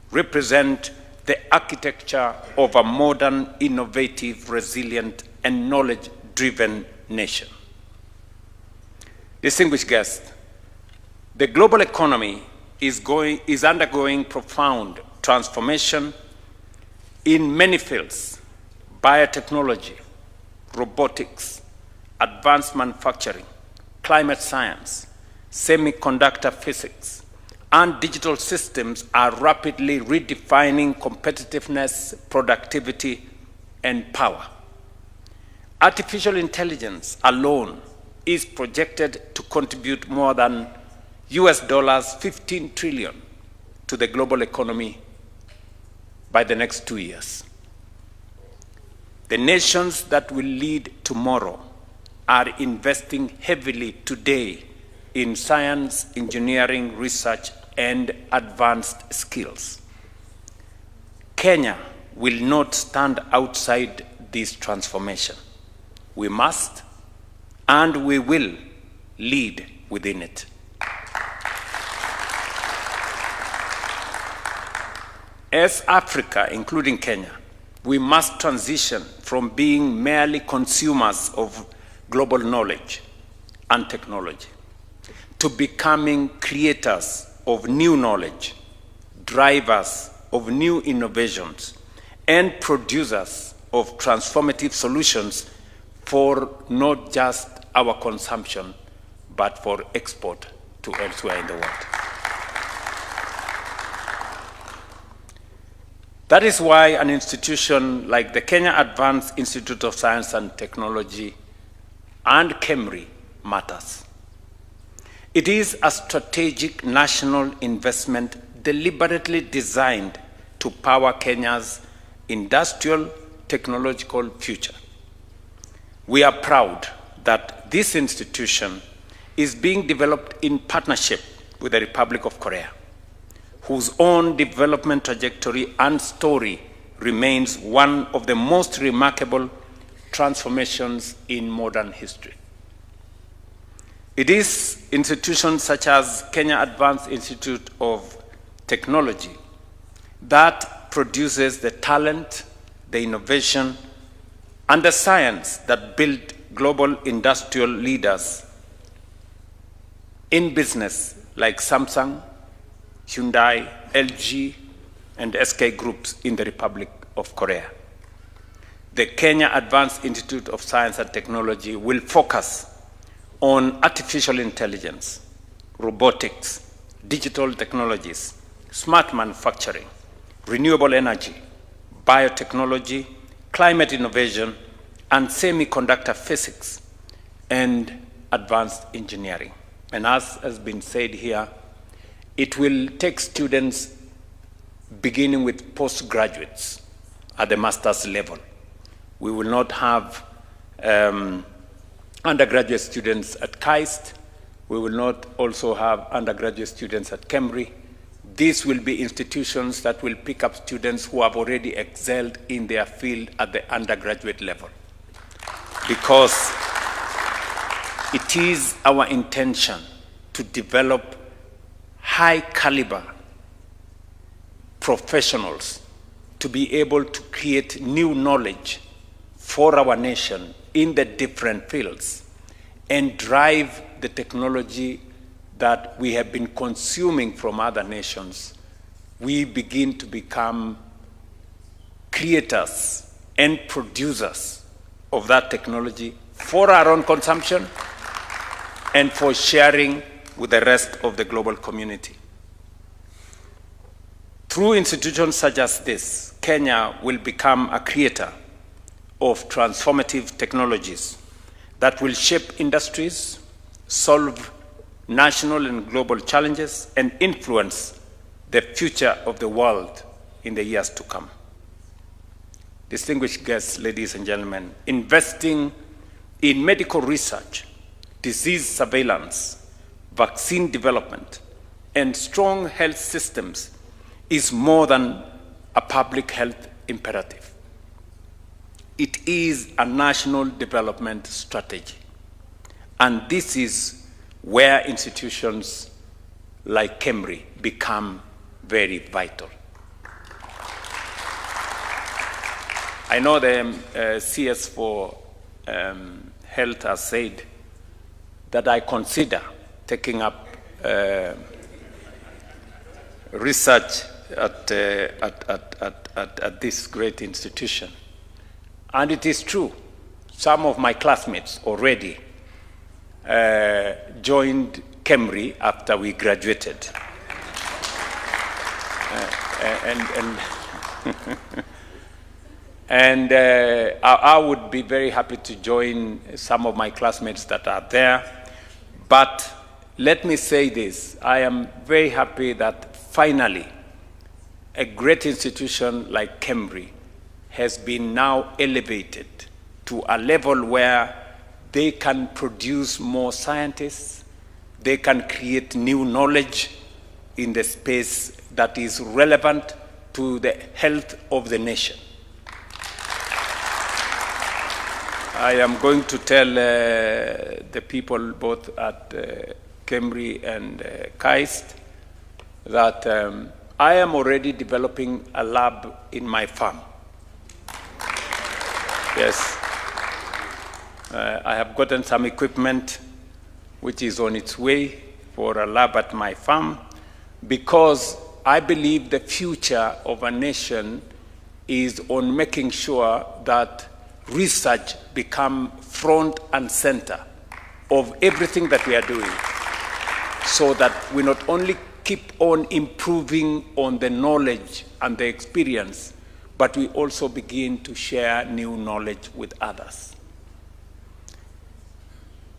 represent the architecture of a modern, innovative, resilient, and knowledge-driven nation. Distinguished guests, the global economy is undergoing profound transformation in many fields: biotechnology, robotics, advanced manufacturing, climate science, semiconductor physics, and digital systems are rapidly redefining competitiveness, productivity, and power. Artificial intelligence alone is projected to contribute more than US $15 trillion to the global economy by the next 2 years. The nations that will lead tomorrow are investing heavily today in science, engineering, research, and advanced skills. Kenya will not stand outside this transformation. We must and we will lead within it. As Africa, including Kenya, we must transition from being merely consumers of global knowledge and technology to becoming creators of new knowledge, drivers of new innovations, and producers of transformative solutions for not just our consumption, but for export to elsewhere in the world. That is why an institution like the Kenya Advanced Institute of Science and Technology and Kemri matters. It is a strategic national investment deliberately designed to power Kenya's industrial technological future. We are proud that this institution is being developed in partnership with the Republic of Korea, whose own development trajectory and story remains one of the most remarkable transformations in modern history. It is institutions such as Kenya Advanced Institute of Technology that produces the talent, the innovation, and the science that build global industrial leaders in business like Samsung, Hyundai, LG, and SK Groups in the Republic of Korea. The Kenya Advanced Institute of Science and Technology will focus on artificial intelligence, robotics, digital technologies, smart manufacturing, renewable energy, biotechnology, climate innovation, and semiconductor physics, and advanced engineering. And as has been said here, it will take students beginning with postgraduates at the master's level. We will not have undergraduate students at KAIST. We will not also have undergraduate students at Kemri. These will be institutions that will pick up students who have already excelled in their field at the undergraduate level. Because it is our intention to develop high caliber professionals to be able to create new knowledge for our nation in the different fields and drive the technology that we have been consuming from other nations. We begin to become creators and producers of that technology for our own consumption and for sharing with the rest of the global community. Through institutions such as this, Kenya will become a creator of transformative technologies that will shape industries, solve national and global challenges, and influence the future of the world in the years to come. Distinguished guests, ladies and gentlemen, investing in medical research, disease surveillance, vaccine development, and strong health systems is more than a public health imperative. It is a national development strategy. And this is where institutions like Kemri become very vital. I know the CS for Health has said that I consider taking up research at this great institution. And it is true, some of my classmates already joined Kemri after we graduated. And I would be very happy to join some of my classmates that are there. But let me say this, I am very happy that finally a great institution like Kemri has been now elevated to a level where they can produce more scientists, they can create new knowledge in the space that is relevant to the health of the nation. I am going to tell the people both at Kemri and KAIST that I am already developing a lab in my farm. Yes. I have gotten some equipment which is on its way for a lab at my farm because I believe the future of a nation is on making sure that research become front and center of everything that we are doing so that we not only keep on improving on the knowledge and the experience, but we also begin to share new knowledge with others.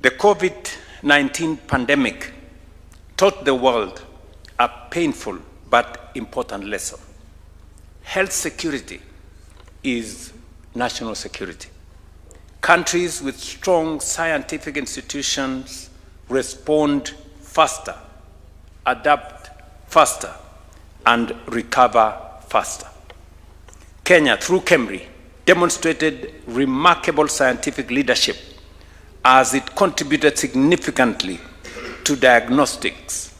The COVID-19 pandemic taught the world a painful but important lesson. Health security is national security. Countries with strong scientific institutions respond faster, adapt faster, and recover faster. Kenya, through Kemri, demonstrated remarkable scientific leadership as it contributed significantly to diagnostics,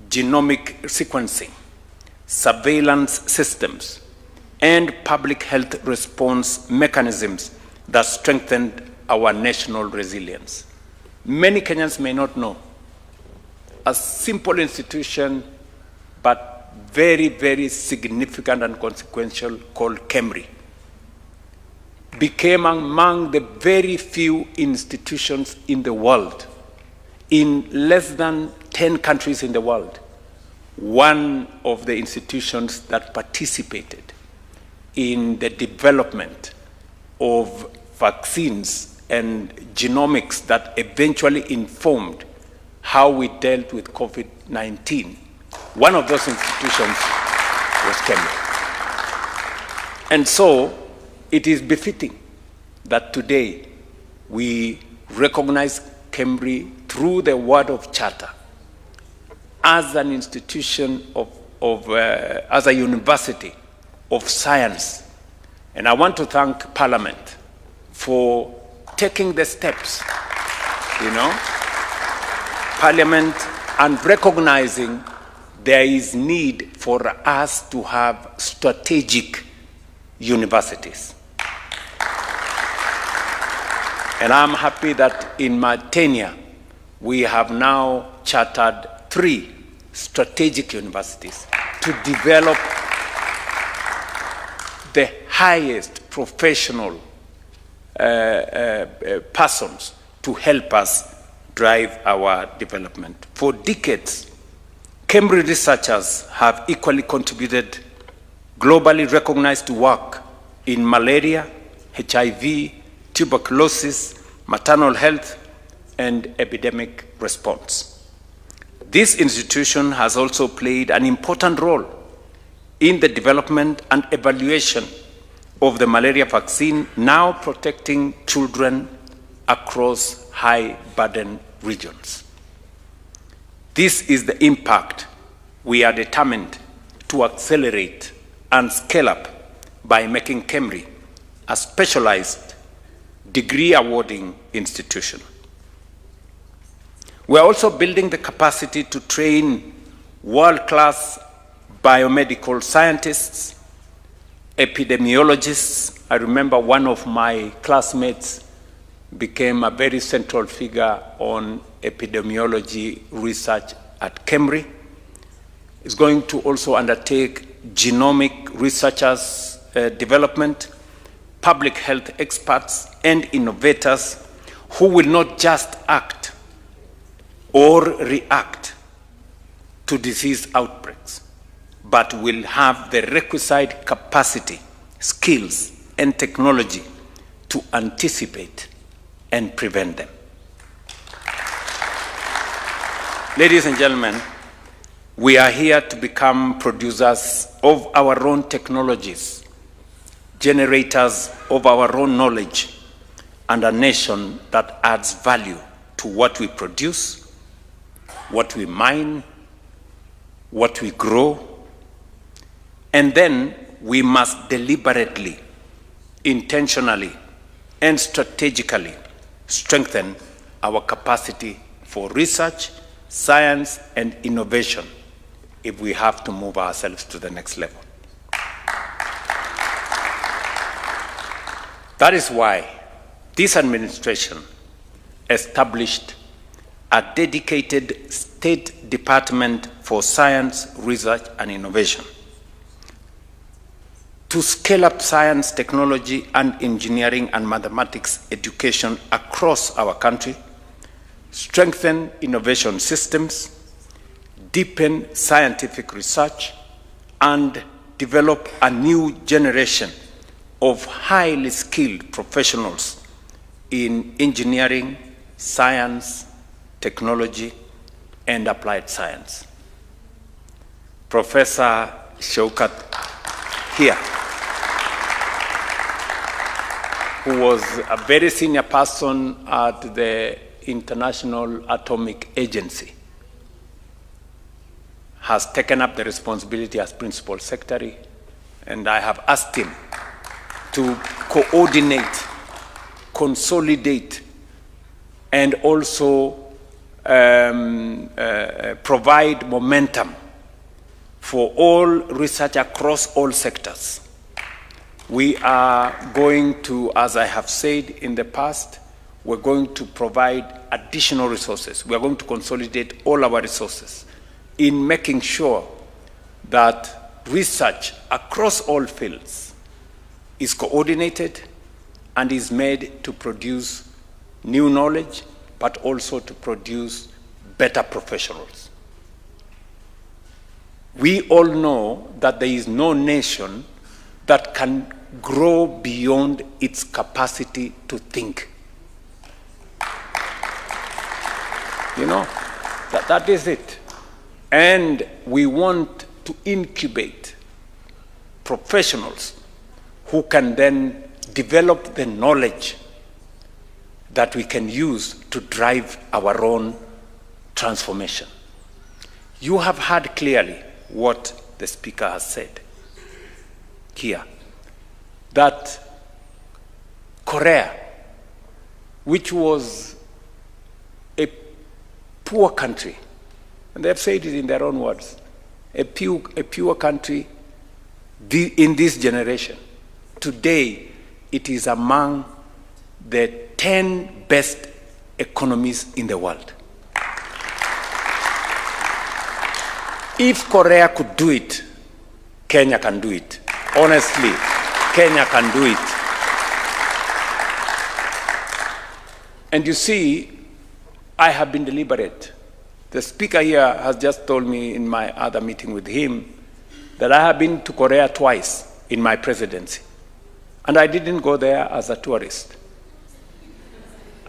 genomic sequencing, surveillance systems, and public health response mechanisms that strengthened our national resilience. Many Kenyans may not know. A simple institution, but very, very significant and consequential, called Kemri, became among the very few institutions in the world, in less than 10 countries in the world, one of the institutions that participated in the development of vaccines and genomics that eventually informed how we dealt with COVID-19. One of those institutions was Kemri. And so it is befitting that today we recognize Kemri through the word of charter as an institution as a university of science. And I want to thank Parliament for taking the steps, Parliament, and recognizing there is need for us to have strategic universities. And I'm happy that in my tenure, we have now chartered 3 strategic universities to develop the highest professional persons to help us drive our development. For decades, Kemri researchers have equally contributed globally recognized work in malaria, HIV, tuberculosis, maternal health, and epidemic response. This institution has also played an important role in the development and evaluation of the malaria vaccine, now protecting children across high-burden regions. This is the impact we are determined to accelerate and scale up by making Kemri a specialized degree-awarding institution. We are also building the capacity to train world-class biomedical scientists, epidemiologists. I remember one of my classmates became a very central figure on epidemiology research at Kemri. Is going to also undertake genomic researchers development, public health experts, and innovators who will not just act or react to disease outbreaks, but will have the requisite capacity, skills, and technology to anticipate and prevent them. Ladies and gentlemen, we are here to become producers of our own technologies, generators of our own knowledge, and a nation that adds value to what we produce, what we mine, what we grow, and then we must deliberately, intentionally, and strategically strengthen our capacity for research, science, and innovation if we have to move ourselves to the next level. That is why this administration established a dedicated State Department for Science, Research, and Innovation to scale up science, technology, and engineering and mathematics education across our country, strengthen innovation systems, deepen scientific research, and develop a new generation of highly skilled professionals in engineering, science, technology, and applied science. Professor Shaukat here, who was a very senior person at the International Atomic Agency, has taken up the responsibility as Principal Secretary, and I have asked him to coordinate, consolidate, and also provide momentum for all research across all sectors. We are going to, as I have said in the past, we're going to provide additional resources. We are going to consolidate all our resources in making sure that research across all fields is coordinated and is made to produce new knowledge, but also to produce better professionals. We all know that there is no nation that can grow beyond its capacity to think. You know, that is it. And we want to incubate professionals who can then develop the knowledge that we can use to drive our own transformation. You have heard clearly what the speaker has said here, that Korea, which was a poor country, and they have said it in their own words, a pure country in this generation, today it is among the 10 best economies in the world. If Korea could do it, Kenya can do it. Honestly, Kenya can do it. And you see, I have been deliberate. The speaker here has just told me in my other meeting with him that I have been to Korea twice in my presidency. And I didn't go there as a tourist.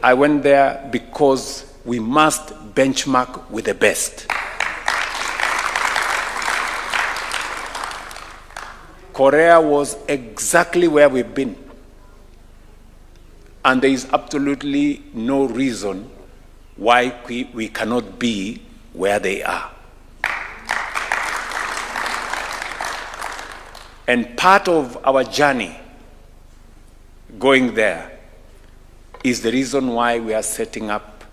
I went there because we must benchmark with the best. Korea was exactly where we've been. And there is absolutely no reason why we cannot be where they are. And part of our journey going there is the reason why we are setting up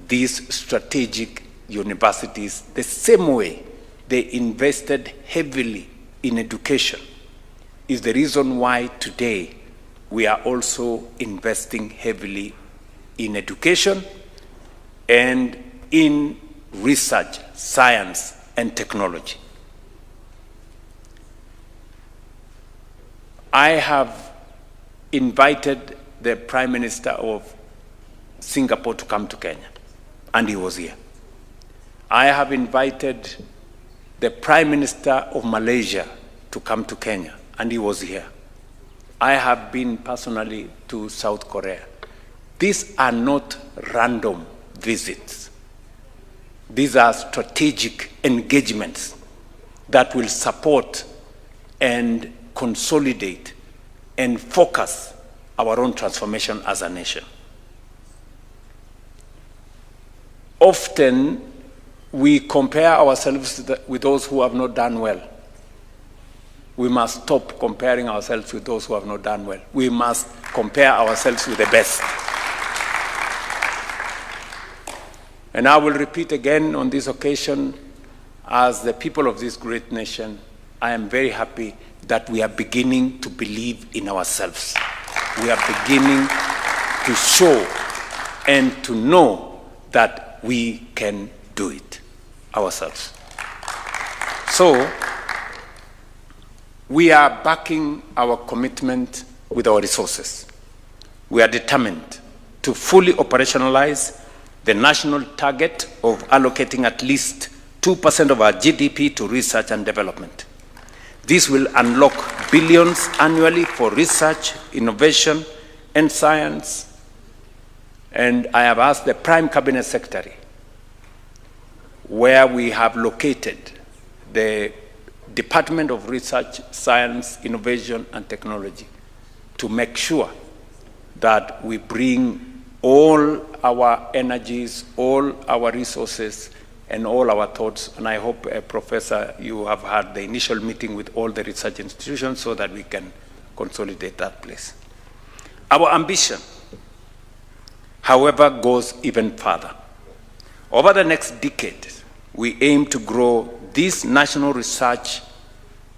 these strategic universities the same way they invested heavily in education, is the reason why today we are also investing heavily in education and in research, science, and technology. I have invited the Prime Minister of Singapore to come to Kenya, and he was here. I have invited the Prime Minister of Malaysia to come to Kenya, and he was here. I have been personally to South Korea. These are not random visits. These are strategic engagements that will support and consolidate and focus our own transformation as a nation. Often, we compare ourselves with those who have not done well. We must stop comparing ourselves with those who have not done well. We must compare ourselves with the best. And I will repeat again on this occasion, as the people of this great nation, I am very happy that we are beginning to believe in ourselves. We are beginning to show and to know that we can do it ourselves. So, we are backing our commitment with our resources. We are determined to fully operationalize the national target of allocating at least 2% of our GDP to research and development. This will unlock billions annually for research, innovation, and science. And I have asked the Prime Cabinet Secretary where we have located the Department of Research, Science, Innovation, and Technology to make sure that we bring all our energies, all our resources, and all our thoughts. And I hope, Professor, you have had the initial meeting with all the research institutions so that we can consolidate that place. Our ambition however, goes even further. Over the next decade, we aim to grow this national research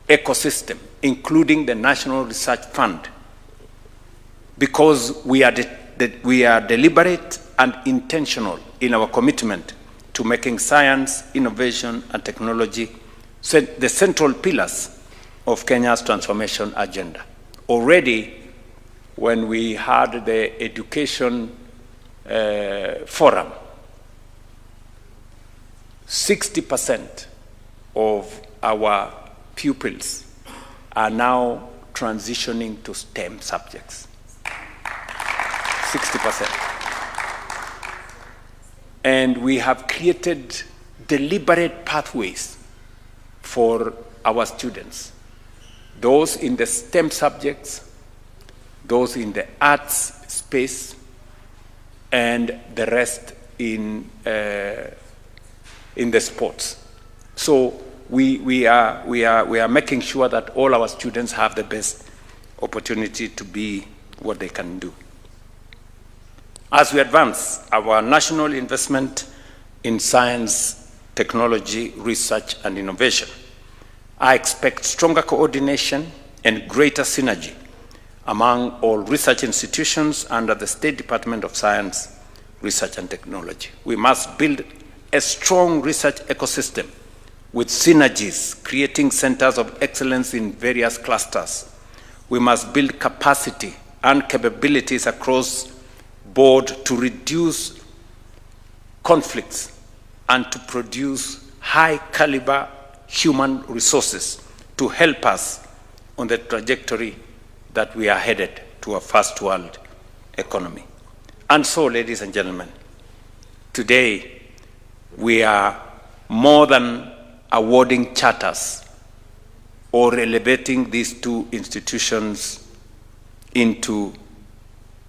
ecosystem, including the National Research Fund, because we are deliberate and intentional in our commitment to making science, innovation, and technology the central pillars of Kenya's transformation agenda. Already, when we had the education forum, 60% of our pupils are now transitioning to STEM subjects. 60%. And we have created deliberate pathways for our students, those in the STEM subjects, those in the arts space, and the rest in the sports. So we are making sure that all our students have the best opportunity to be what they can do. As we advance our national investment in science, technology, research, and innovation, I expect stronger coordination and greater synergy among all research institutions under the State Department of Science, Research, and Technology. We must build a strong research ecosystem with synergies, creating centers of excellence in various clusters. We must build capacity and capabilities across board to reduce conflicts and to produce high caliber human resources to help us on the trajectory that we are headed to a first world economy. And so, ladies and gentlemen, today we are more than awarding charters or elevating these two institutions into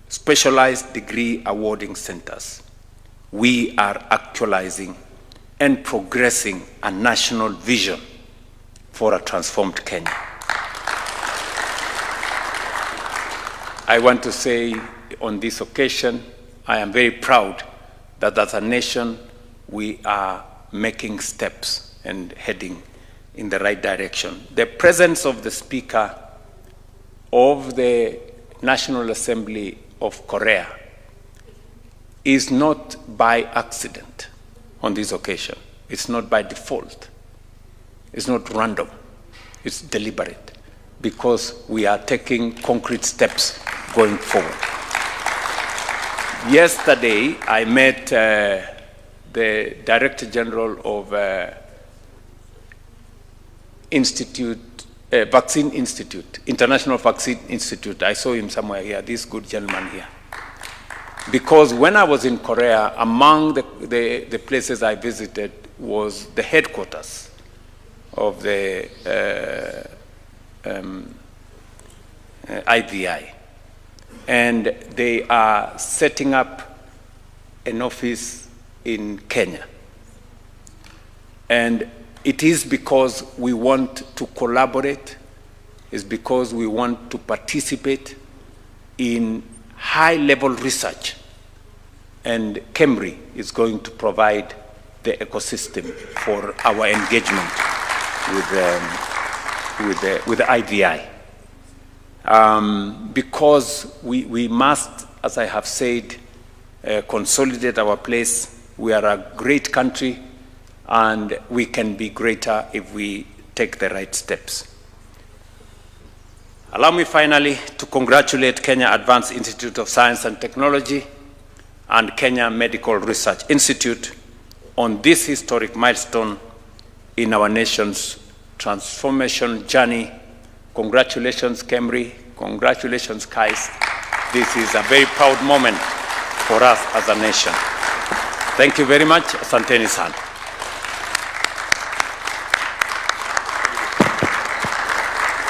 specialized degree awarding centers. We are actualizing and progressing a national vision for a transformed Kenya. I want to say on this occasion, I am very proud that as a nation, we are making steps and heading in the right direction. The presence of the Speaker of the National Assembly of Korea is not by accident on this occasion. It's not by default. It's not random. It's deliberate, because we are taking concrete steps going forward. Yesterday, I met the Director General of Vaccine Institute, International Vaccine Institute. I saw him somewhere here, this good gentleman here. Because when I was in Korea, among the places I visited was the headquarters of the IVI. And they are setting up an office in Kenya. And it is because we want to collaborate, it's because we want to participate in high-level research. And Kemri is going to provide the ecosystem for our engagement with the IVI. Because we must, as I have said, consolidate our place. We are a great country, and we can be greater if we take the right steps. Allow me finally to congratulate Kenya Advanced Institute of Science and Technology and Kenya Medical Research Institute on this historic milestone in our nation's transformation journey. Congratulations, Kemri. Congratulations, Kais. This is a very proud moment for us as a nation. Thank you very much. Asanteni sana.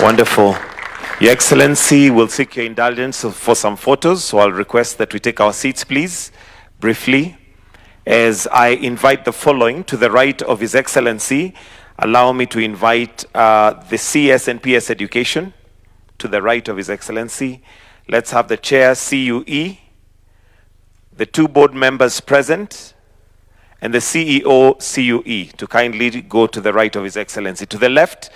Wonderful. Your Excellency, will seek your indulgence for some photos, so I'll request that we take our seats, please, briefly. As I invite the following to the right of His Excellency, allow me to invite the CS and PS Education to the right of His Excellency. Let's have the Chair, CUE, the 2 board members present, and the CEO CUE to kindly go to the right of His Excellency. To the left,